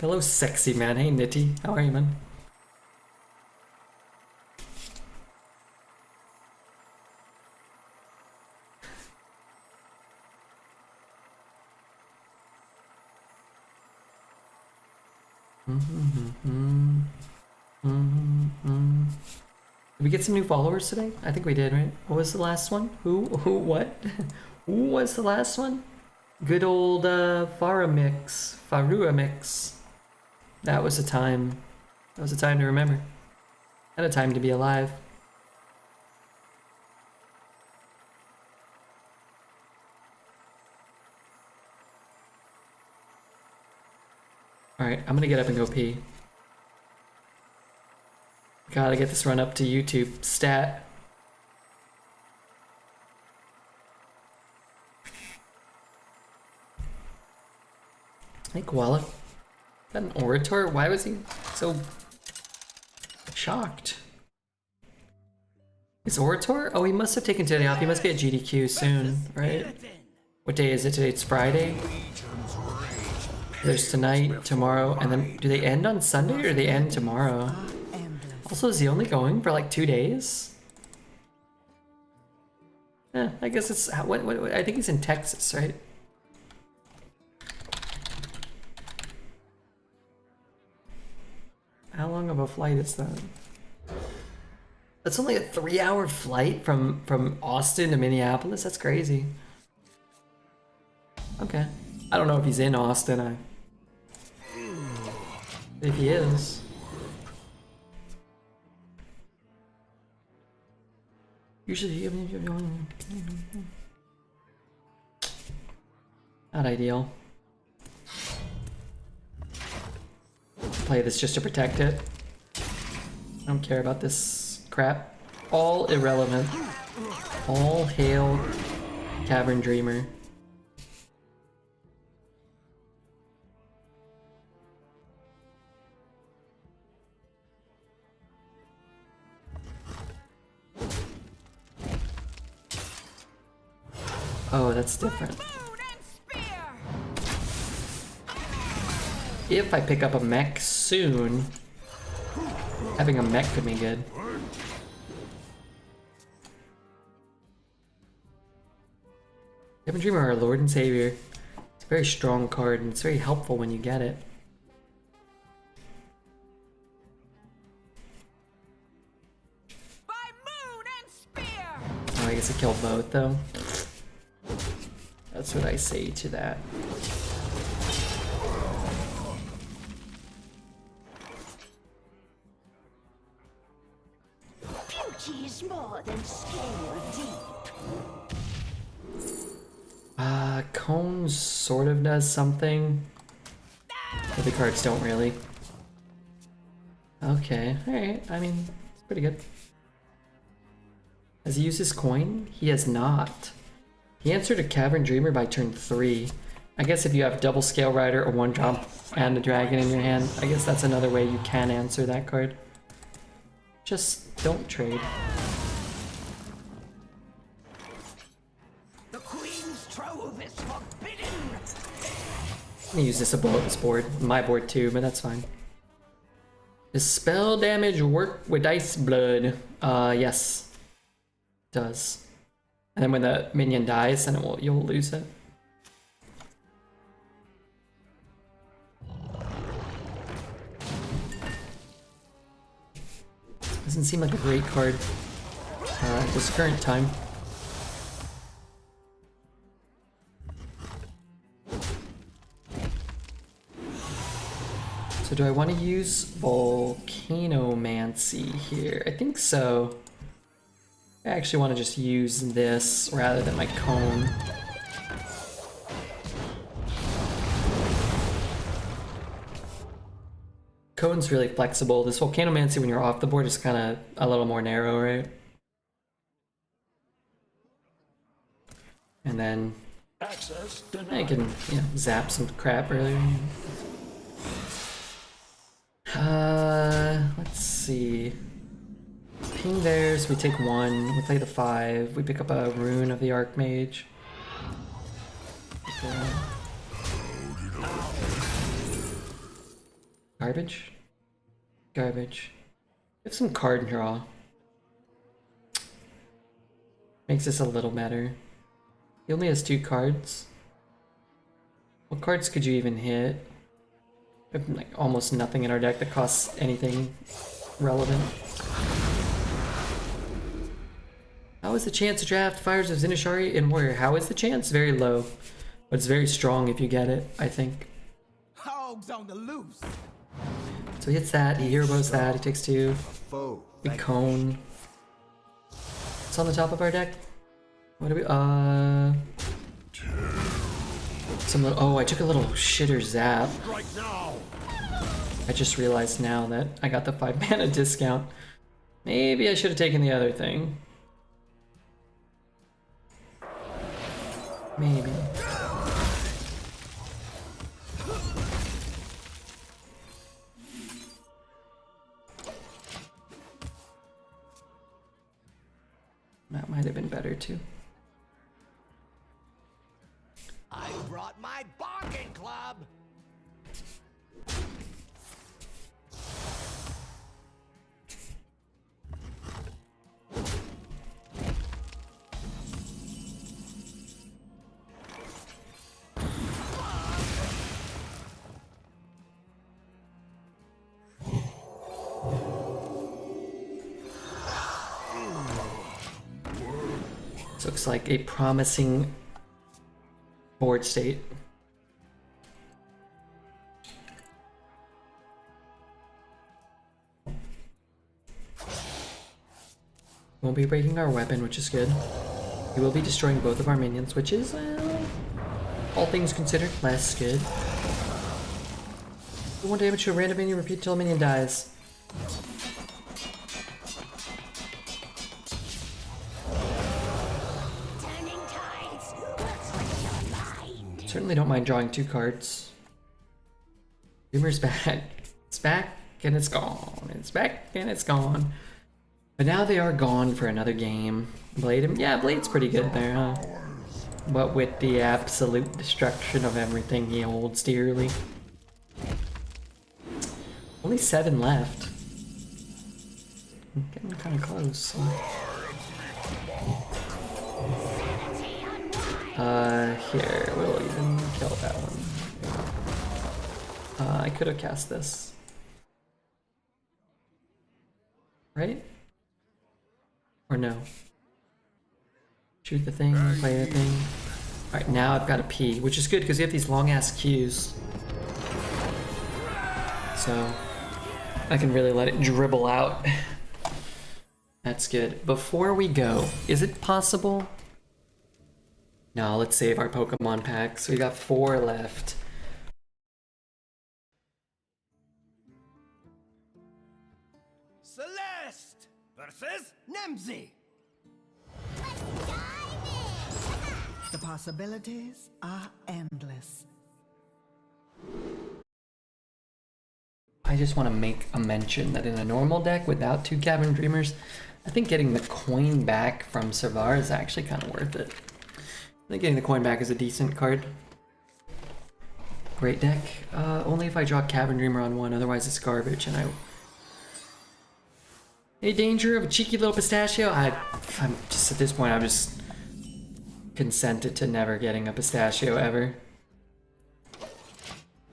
Hello, sexy man. Hey, Nitty. How are you, man? Did we get some new followers today? I think we did, right? What was the last one? What? Who was the last one? Good old Farua Mix. That was a time. That was a time to remember. And a time to be alive. Alright, I'm gonna get up and go pee. Gotta get this run up to YouTube. Stat. Hey, Koala. Is that an orator? Why was he so shocked? Is orator? Oh, he must have taken today off. He must be at GDQ soon, right? What day is it today? It's Friday. There's tonight, tomorrow, and then do they end on Sunday or do they end tomorrow? Endless. Also, is he only going for like 2 days? I guess it's what I think he's in Texas, right? How long of a flight is that? That's only a 3-hour flight from Austin to Minneapolis. That's crazy. Okay, I don't know if he's in Austin. If he is. Usually, not ideal. Play this just to protect it. I don't care about this crap. All irrelevant. All hail Cavern Dreamer. Oh, that's different. If I pick up a mech soon, having a mech could be good. Cavern Dreamer, our Lord and Savior. It's a very strong card and it's very helpful when you get it. Oh, I guess I killed both though. That's what I say to that. Beauty is more than scale deep. Cone sort of does something. But the cards don't really. Okay, alright. I mean, it's pretty good. Has he used his coin? He has not. He answered a Cavern Dreamer by turn 3. I guess if you have double Scale Rider, a 1-drop, and a dragon in your hand, I guess that's another way you can answer that card. Just don't trade. The Queen's trove is forbidden. I'm gonna use this above this board, my board too, but that's fine. Does spell damage work with Ice Blood? Yes. It does. And then when the minion dies, then you'll lose it. Doesn't seem like a great card at this current time. So do I want to use Volcanomancy here? I think so. I actually want to just use this rather than my cone. Cone's really flexible. This Volcanomancy when you're off the board is kind of a little more narrow, right? And then I can, zap some crap earlier. Let's see. Ping theirs, we take 1, we play the 5, we pick up a Rune of the Archmage. Okay. Garbage? Garbage. We have some card draw. Makes this a little better. He only has 2 cards. What cards could you even hit? We have like almost nothing in our deck that costs anything relevant. How is the chance to draft Fires of Zinashari in Warrior? How is the chance? Very low. But it's very strong if you get it, I think. Hogs on the loose. So he hits that, he hero bows that, he takes 2. We cone. It's on the top of our deck. What do we oh, I took a little shitter zap. I just realized now that I got the 5 mana discount. Maybe I should have taken the other thing. Maybe. That might have been better too. This looks like a promising board state. Won't be breaking our weapon, which is good. He will be destroying both of our minions, which is, all things considered, less good. Do 1 damage to a random minion, repeat till a minion dies. Turning tides. What's with your mind? Certainly don't mind drawing 2 cards. Dreamer's back. It's back and it's gone. It's back and it's gone. But now they are gone for another game. Blade, yeah, Blade's pretty good there, huh? But with the absolute destruction of everything he holds dearly. Only 7 left. I'm getting kind of close. Here, we'll even kill that one. I could have cast this. Right? Or no? Shoot the thing, play the thing. Alright, now I've got a P, which is good because you have these long ass Qs. So I can really let it dribble out. That's good. Before we go, is it possible? No, let's save our Pokemon packs. We got 4 left. Celeste versus Nemzi. The possibilities are endless. I just want to make a mention that in a normal deck without 2 Cavern Dreamers, I think getting the coin back from Servar is actually kind of worth it. I think getting the coin back is a decent card. Great deck. Only if I draw Cavern Dreamer on 1, otherwise it's garbage. And any danger of a cheeky little pistachio? I'm just at this point, I'm just consented to never getting a pistachio ever.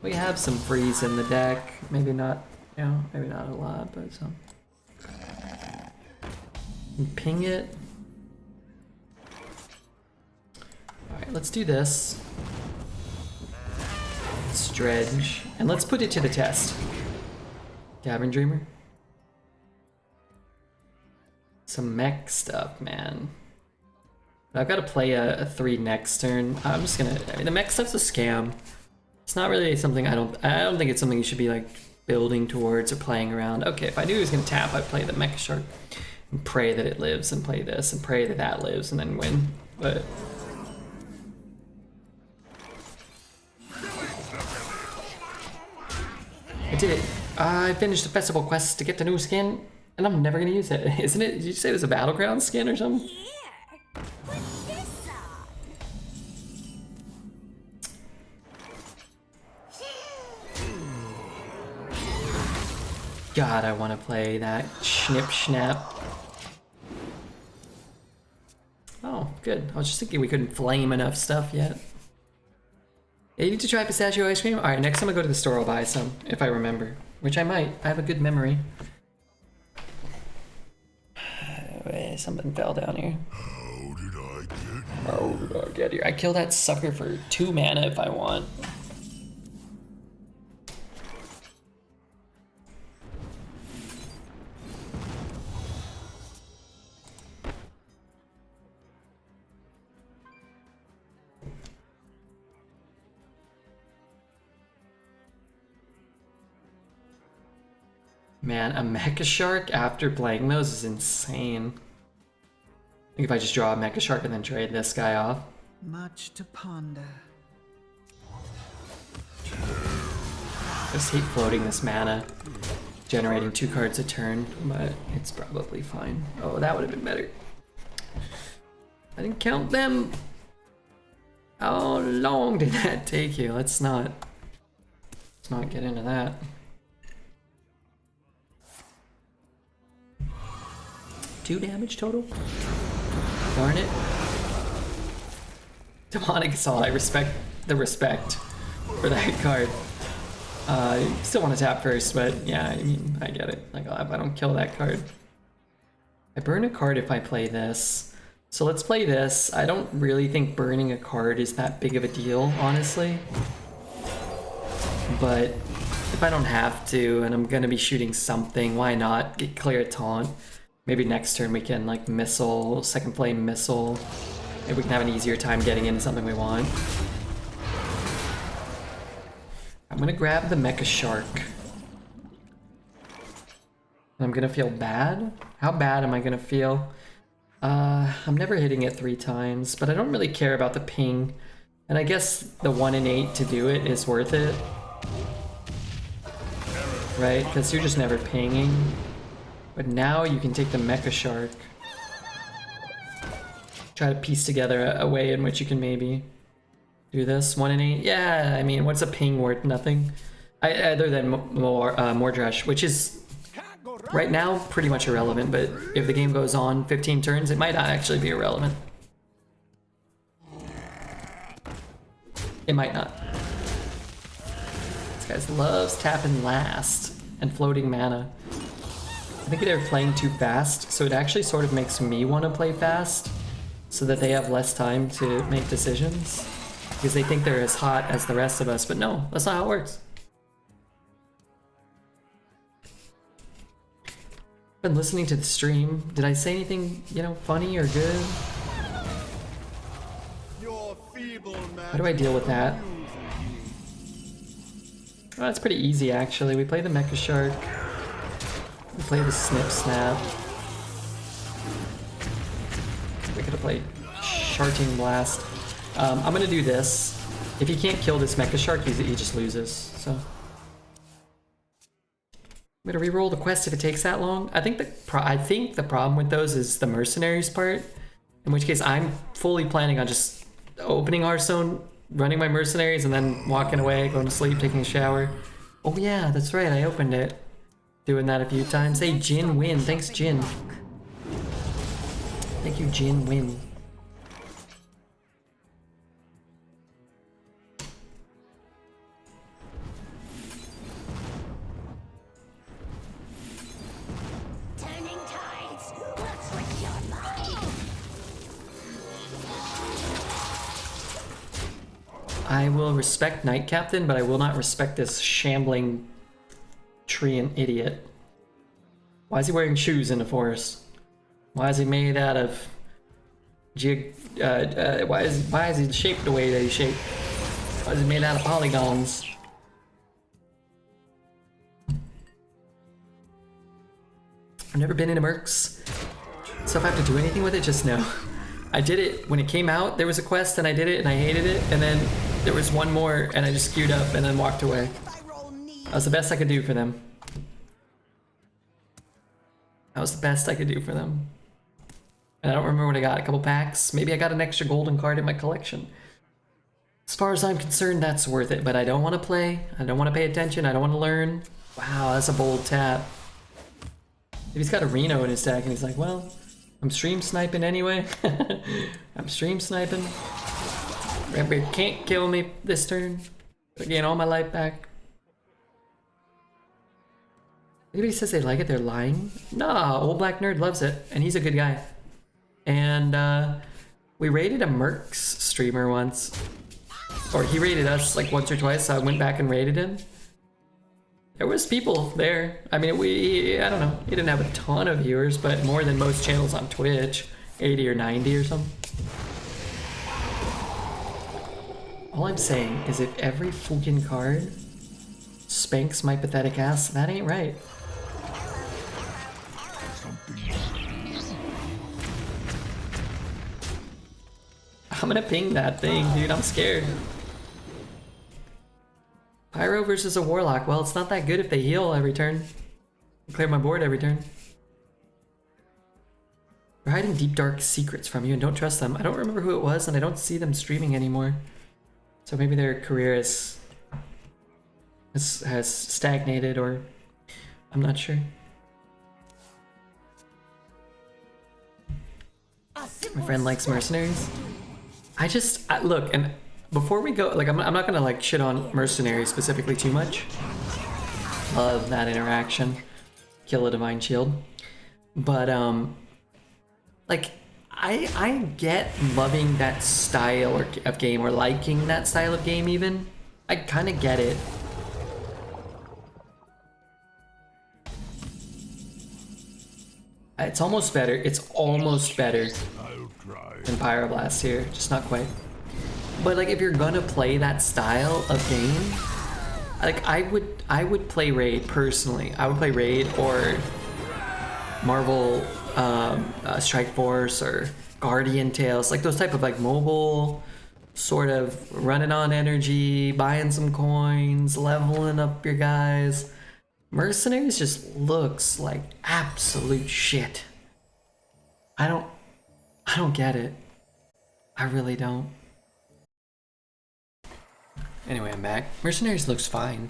We have some freeze in the deck. Maybe not, you know, maybe not a lot, but some. And ping it. Alright, let's do this. Let's dredge. And let's put it to the test. Cavern Dreamer. Some mech stuff, man. I've got to play a 3 next turn. I'm just gonna, I mean, the mech stuff's a scam. It's not really something I don't think it's something you should be like building towards or playing around. Okay, if I knew he was gonna tap, I'd play the Mecha Shark and pray that it lives and play this and pray that that lives and then win. But I did it. I finished the festival quest to get the new skin and I'm never gonna use it. Isn't it? Did you say it was a battleground skin or something? Here, put this on. God, I want to play that Schnip Snap. Oh, good. I was just thinking we couldn't flame enough stuff yet. Yeah, you need to try pistachio ice cream? Alright, next time I go to the store I'll buy some, if I remember. Which I might. I have a good memory. Something fell down here. How did I get here? I kill that sucker for 2 mana if I want. Man, a Mecha Shark after playing those is insane. I think if I just draw a Mecha Shark and then trade this guy off. Much to ponder. I just hate floating this mana, generating 2 cards a turn, but it's probably fine. Oh, that would have been better. I didn't count them. How long did that take you? Let's not get into that. Two damage total? Darn it. Demonic Assault, I respect the respect for that card. Still want to tap first, but yeah, I mean, I get it. Like, if I don't kill that card. I burn a card if I play this. So let's play this. I don't really think burning a card is that big of a deal, honestly. But if I don't have to, and I'm gonna be shooting something, why not clear a taunt? Maybe next turn we can like missile, second flame missile. Maybe we can have an easier time getting into something we want. I'm gonna grab the Mecha Shark. I'm gonna feel bad? How bad am I gonna feel? I'm never hitting it 3 times, but I don't really care about the ping. And I guess the 1 in 8 to do it is worth it. Right? Because you're just never pinging. But now you can take the Mecha Shark. Try to piece together a way in which you can maybe do this. 1 in 8? Yeah, I mean, what's a ping worth? Nothing. Other than Mordresh, which is right now pretty much irrelevant, but if the game goes on 15 turns, it might not actually be irrelevant. It might not. This guy loves tapping last and floating mana. I think they're playing too fast, so it actually sort of makes me want to play fast so that they have less time to make decisions because they think they're as hot as the rest of us, but no, that's not how it works. Been listening to the stream. Did I say anything, you know, funny or good? How do I deal with that? Oh, that's pretty easy actually. We play the Mecha Shark. We play the Snip Snap. We could have played Sharting Blast. I'm gonna do this. If he can't kill this Mecha Shark, he just loses. So I'm gonna reroll the quest if it takes that long. I think the problem with those is the mercenaries part. In which case, I'm fully planning on just opening Hearthstone, running my mercenaries, and then walking away, going to sleep, taking a shower. Oh yeah, that's right. I opened it. Doing that a few times. Hey, Jin Win. Thanks, Jin. Thank you, Jin Win. Turning tides. What's with your mind? I will respect Knight Captain, but I will not respect this shambling treant idiot. Why is he wearing shoes in the forest? Why is he made out of why is he shaped the way that he's shaped? Why is he made out of polygons? I've never been into Mercs, so if I have to do anything with it, just know. I did it when it came out. There was a quest and I did it and I hated it, and then there was one more and I just queued up and then walked away. That was the best I could do for them. That was the best I could do for them. And I don't remember what I got, a couple packs. Maybe I got an extra golden card in my collection. As far as I'm concerned, that's worth it, but I don't want to play. I don't want to pay attention. I don't want to learn. Wow, that's a bold tap. If he's got a Reno in his deck and he's like, well, I'm stream sniping anyway. I'm stream sniping. Remember, can't kill me this turn. I gain all my life back. Anybody says they like it, they're lying. Nah, Old Black Nerd loves it, and he's a good guy. And we raided a Mercs streamer once. Or he raided us like once or twice, so I went back and raided him. There was people there. I mean, I don't know, he didn't have a ton of viewers, but more than most channels on Twitch. 80 or 90 or something. All I'm saying is if every fucking card spanks my pathetic ass, that ain't right. I'm gonna ping that thing, dude. I'm scared. Pyro versus a Warlock. Well, it's not that good if they heal every turn. Clear my board every turn. They're hiding deep dark secrets from you and don't trust them. I don't remember who it was and I don't see them streaming anymore. So maybe their career has stagnated, or I'm not sure. My friend likes mercenaries. Look, and before we go, like, I'm not gonna like shit on mercenaries specifically too much. Love that interaction. Kill a divine shield. But like, I get loving that style of game, or liking that style of game even. I kind of get it. It's almost better. It's almost better than Pyroblast here, just not quite. But like, if you're gonna play that style of game, like I would play Raid personally. I would play Raid or Marvel Strike Force or Guardian Tales, like those type of like mobile, sort of running on energy, buying some coins, leveling up your guys. Mercenaries just looks like absolute shit. I don't get it. I really don't. Anyway, I'm back. Mercenaries looks fine.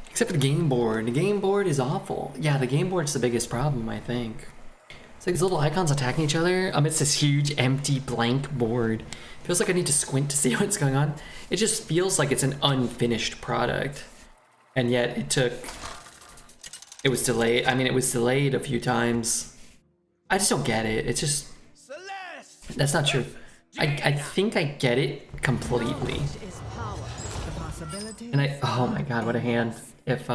Except for the game board. The game board is awful. Yeah, the game board's the biggest problem, I think. It's like these little icons attacking each other amidst this huge, empty, blank board. Feels like I need to squint to see what's going on. It just feels like it's an unfinished product. And yet it was delayed. I mean, it was delayed a few times. I just don't get it. It's just... That's not true. I think I get it completely. And oh my god, what a hand. If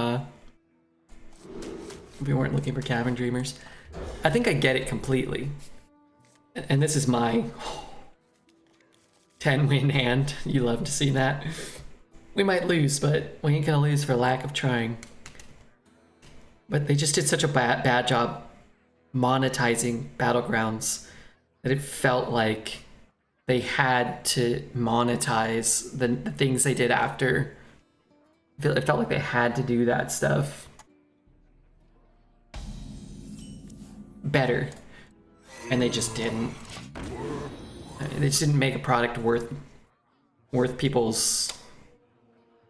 we weren't looking for Cavern Dreamers. I think I get it completely. And this is my 10-win hand. You love to see that. We might lose, but we ain't gonna lose for lack of trying. But they just did such a bad job monetizing Battlegrounds that it felt like they had to monetize the things they did after. It felt like they had to do that stuff better, and they just didn't. They just didn't make a product worth people's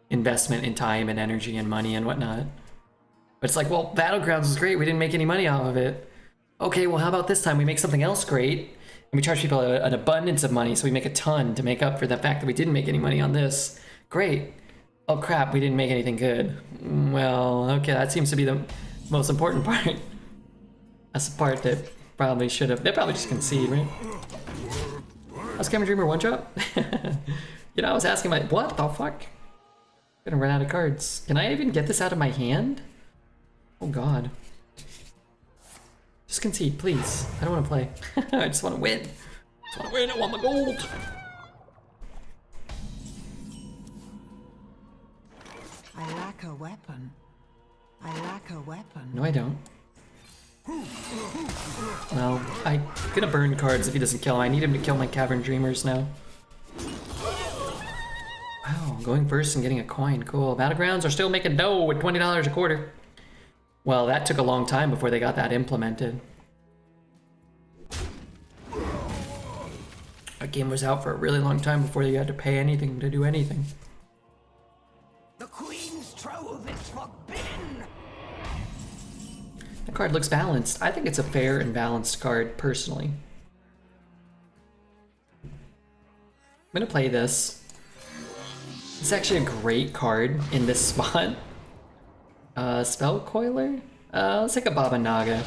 investment in time and energy and money and whatnot. But it's like, well, Battlegrounds was great. We didn't make any money off of it. Okay, well, how about this time we make something else great, and we charge people an abundance of money, so we make a ton to make up for the fact that we didn't make any money on this. Great. Oh crap, we didn't make anything good. Well, okay, that seems to be the most important part. That's the part that probably should have... They probably just concede, right? How's Cavern Dreamer one drop? You know, I was asking what the fuck? I'm gonna run out of cards. Can I even get this out of my hand? Oh god. Just concede, please. I don't want to play. I just want to win. I just want to win. I want my gold. I lack a weapon. I lack a weapon. No, I don't. Well, I'm gonna burn cards if he doesn't kill him. I need him to kill my Cavern Dreamers now. Wow, going first and getting a coin. Cool. Battlegrounds are still making dough with $20 a quarter. Well, that took a long time before they got that implemented. That game was out for a really long time before you had to pay anything to do anything. The Queen's trove is forbidden! The card looks balanced. I think it's a fair and balanced card, personally. I'm gonna play this. It's actually a great card in this spot. Spell Coiler? Let's take a Baba Naga.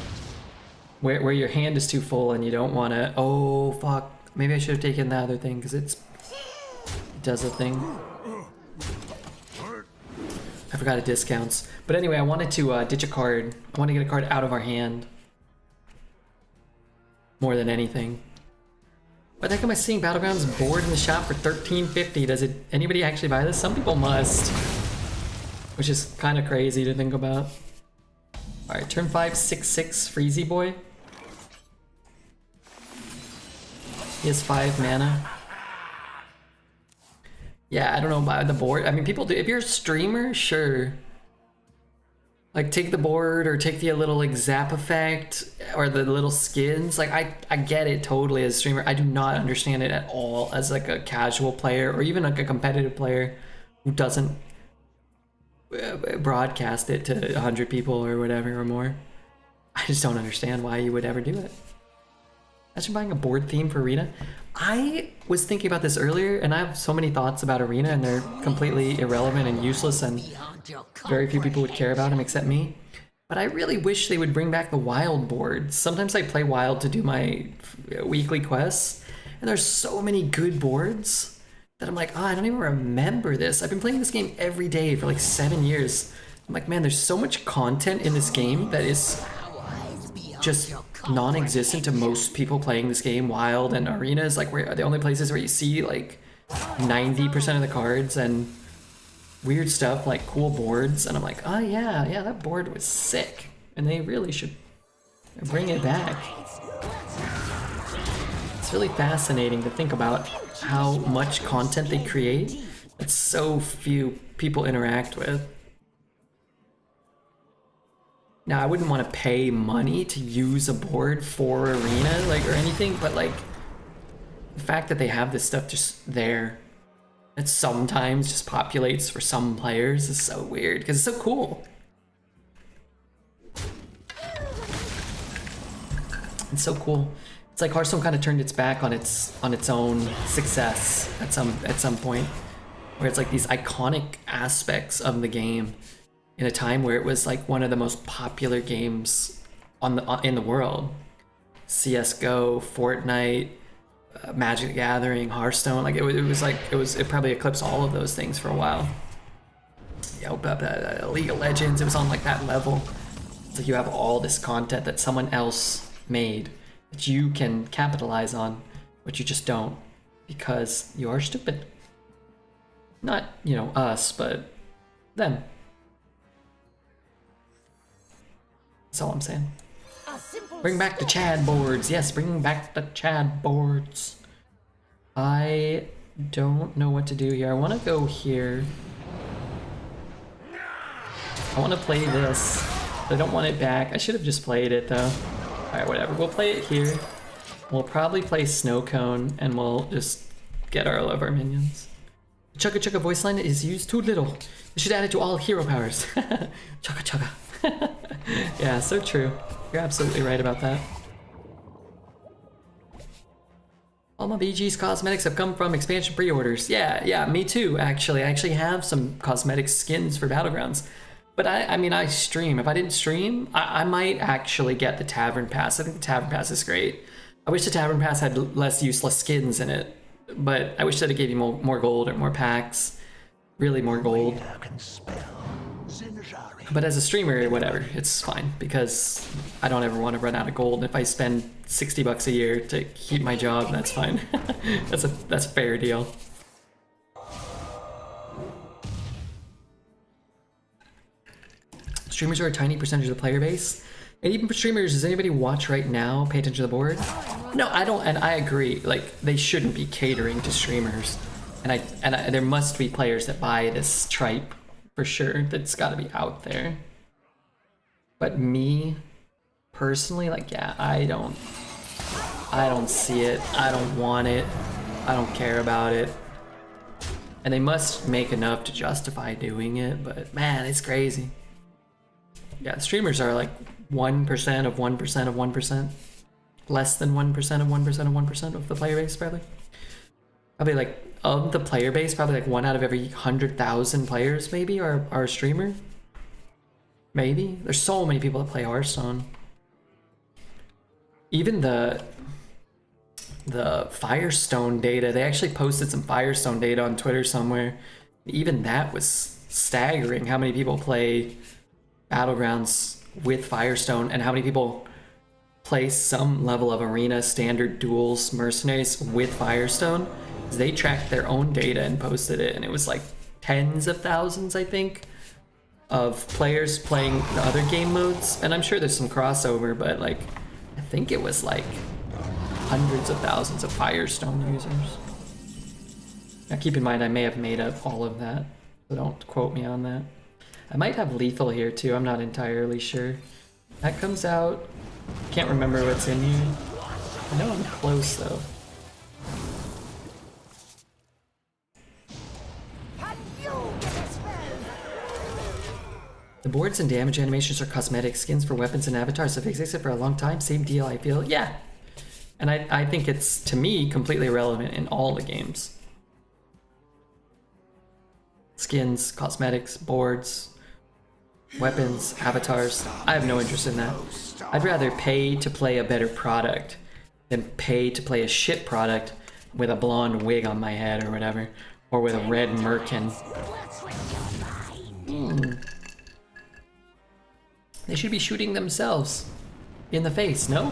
Where your hand is too full and you don't want to... Oh, fuck. Maybe I should have taken the other thing, because it does a thing. I forgot it discounts. But anyway, I wanted to ditch a card. I want to get a card out of our hand. More than anything. What the heck am I seeing? Battlegrounds board in the shop for $13.50. Does anybody actually buy this? Some people must. Which is kind of crazy to think about. Alright, turn 5, 6/6, Freezy Boy. He has 5 mana. Yeah, I don't know about the board. I mean, people do. If you're a streamer, sure. Like, take the board or take the little like zap effect or the little skins. Like, I get it totally as a streamer. I do not understand it at all as like a casual player or even like a competitive player who doesn't broadcast it to 100 people or whatever or more. I just don't understand why you would ever do it. Imagine buying a board theme for Arena. I was thinking about this earlier, and I have so many thoughts about Arena, and they're completely irrelevant and useless, and very few people would care about them except me. But I really wish they would bring back the wild boards. Sometimes I play wild to do my weekly quests, and there's so many good boards that I'm like, oh, I don't even remember this. I've been playing this game every day for like 7 years. I'm like, man, there's so much content in this game that is just non-existent to most people playing this game. Wild and arenas, like, where the only places where you see like 90% of the cards and weird stuff like cool boards, and I'm like, oh yeah, that board was sick, and they really should bring it back. It's really fascinating to think about how much content they create that so few people interact with. Now, I wouldn't want to pay money to use a board for arena, like, or anything, but like the fact that they have this stuff just there, it sometimes just populates for some players, is so weird because it's so cool. It's so cool. It's like Hearthstone kind of turned its back on its own success at some point, where it's like these iconic aspects of the game in a time where it was like one of the most popular games in the world. CS:GO, Fortnite, Magic the Gathering, Hearthstone, like it probably eclipsed all of those things for a while. League of Legends, it was on like that level. It's like you have all this content that someone else made that you can capitalize on, but you just don't because you are stupid. Not, us, but them. That's all I'm saying. Bring back the Chad boards. Yes, bring back the Chad boards. I don't know what to do here. I want to go here. I want to play this. I don't want it back. I should have just played it though. Alright, whatever. We'll play it here. We'll probably play Snow Cone and we'll just get all of our minions. Chugga Chugga voice line is used too little. You should add it to all hero powers. Chugga Chugga. Yeah, so true. You're absolutely right about that. All my BG's cosmetics have come from expansion pre-orders. Yeah, me too, actually. I actually have some cosmetic skins for Battlegrounds. But I mean, I stream. If I didn't stream, I might actually get the Tavern Pass. I think the Tavern Pass is great. I wish the Tavern Pass had less useless skins in it. But I wish that it gave you more gold or more packs. Really more gold. But as a streamer, whatever, it's fine because I don't ever want to run out of gold. If I spend $60 a year to keep my job, that's fine. that's a fair deal. Streamers are a tiny percentage of the player base. And even for streamers, does anybody watch right now pay attention to the board? No, I don't, and I agree. Like, they shouldn't be catering to streamers. And there must be players that buy this tripe for sure. That's got to be out there. But me, personally, like, yeah, I don't see it. I don't want it. I don't care about it. And they must make enough to justify doing it, but man, it's crazy. Yeah, streamers are like 1% of 1% of 1%. Less than 1% of 1% of 1% of the player base, probably. Probably like, of the player base, probably like 1 out of every 100,000 players maybe are a streamer. Maybe. There's so many people that play Hearthstone. Even the Firestone data, they actually posted some Firestone data on Twitter somewhere. Even that was staggering, how many people play Battlegrounds with Firestone and how many people play some level of arena, standard, duels, mercenaries with Firestone. They tracked their own data and posted it, and it was like tens of thousands, I think, of players playing the other game modes. And I'm sure there's some crossover, but like, I think it was like hundreds of thousands of Firestone users. Now keep in mind, I may have made up all of that, so don't quote me on that. I might have lethal here too, I'm not entirely sure. That comes out, can't remember what's in here. I know I'm close though. The boards and damage animations are cosmetic. Skins for weapons and avatars have existed for a long time. Same deal, I feel. Yeah. And I think it's, to me, completely irrelevant in all the games. Skins, cosmetics, boards. weapons, avatars. I have no interest in that. I'd rather pay to play a better product than pay to play a shit product with a blonde wig on my head or whatever, or with a red merkin. They should be shooting themselves in the face, no?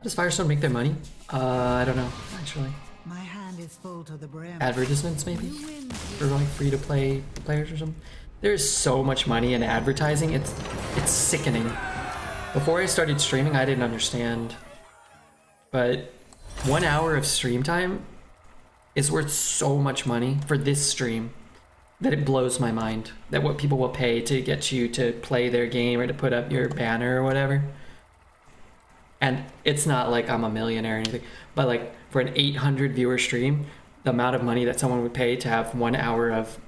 Does Firestone make their money? I don't know, actually. My hand is full to the brim. Advertisements, maybe? For like free-to-play players or something? There's so much money in advertising, it's sickening. Before I started streaming, I didn't understand. But 1 hour of stream time is worth so much money for this stream that it blows my mind. That what people will pay to get you to play their game or to put up your banner or whatever. And it's not like I'm a millionaire or anything, but like for an 800 viewer stream, the amount of money that someone would pay to have 1 hour of,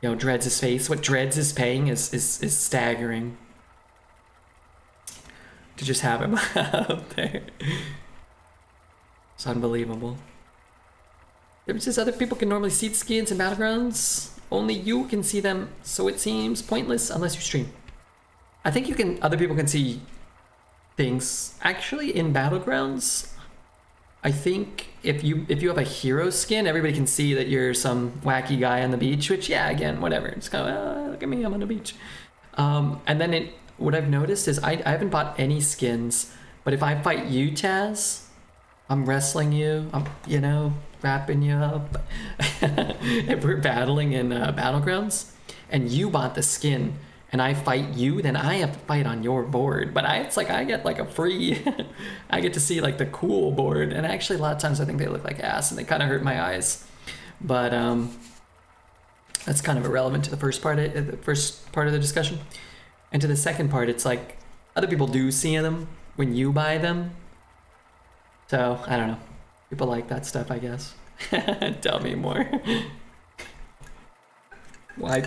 you know, Dreads' face, what Dreads is paying is staggering. To just have him out there. It's unbelievable. Difference is other people can normally see the skins in Battlegrounds. Only you can see them, so it seems pointless unless you stream. I think you can, other people can see things. Actually, in Battlegrounds, I think if you have a hero skin, everybody can see that you're some wacky guy on the beach, which, yeah, again, whatever. It's kind of, look at me, I'm on the beach. And then what I've noticed is I haven't bought any skins, but if I fight you, Taz, I'm wrestling you, I'm, you know, wrapping you up. If we're battling in Battlegrounds, and you bought the skin, and I fight you, then I have to fight on your board. But it's like I get like a free, I get to see like the cool board. And actually a lot of times I think they look like ass and they kind of hurt my eyes. But that's kind of irrelevant to the first part of the discussion. And to the second part, it's like other people do see them when you buy them. So I don't know. People like that stuff, I guess. Tell me more. Why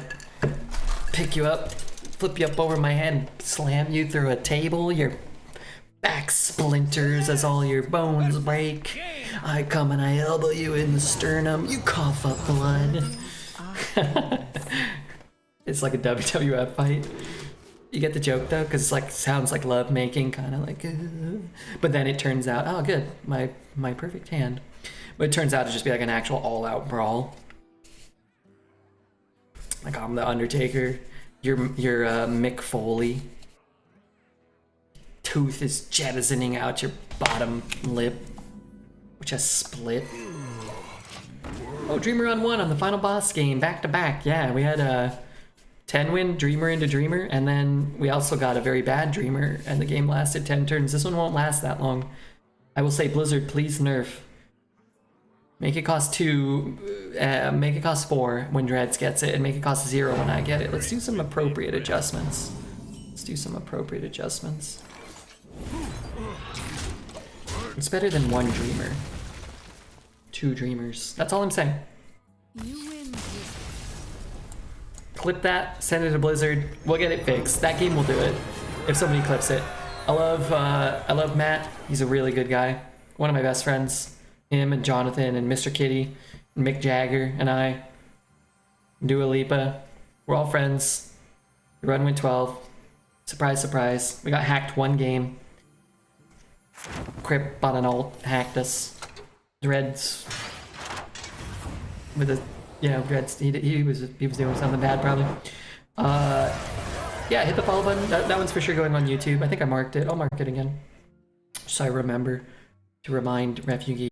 pick you up, flip you up over my head, and slam you through a table? Your back splinters as all your bones break. I come and I elbow you in the sternum. You cough up blood. It's like a WWF fight. You get the joke though, because it's like sounds like love making, kind of like. But then it turns out, oh good, my perfect hand. But it turns out to just be like an actual all-out brawl. Like I'm the Undertaker, you're Mick Foley. Tooth is jettisoning out your bottom lip, which has split. Oh, Dreamer on 1 on the final boss game, back to back. Yeah, we had a 10-win Dreamer into Dreamer, and then we also got a very bad Dreamer, and the game lasted 10 turns. This one won't last that long. I will say, Blizzard, please nerf. Make it cost 2, make it cost 4 when Dreads gets it, and make it cost 0 when I get it. Let's do some appropriate adjustments. Let's do some appropriate adjustments. It's better than 1 Dreamer. 2 Dreamers. That's all I'm saying. You win. Clip that, send it to Blizzard. We'll get it fixed. That game will do it if somebody clips it. I love Matt. He's a really good guy. One of my best friends. Him and Jonathan and Mr. Kitty and Mick Jagger and I. Dua Lipa. We're all friends. The run went 12. Surprise, surprise. We got hacked 1 game. Crip bought an ult, hacked us. Dreads. With a, you know, Dreads. He was doing something bad probably. Yeah, hit the follow button. That one's for sure going on YouTube. I think I marked it. I'll mark it again. So I remember to remind Refugee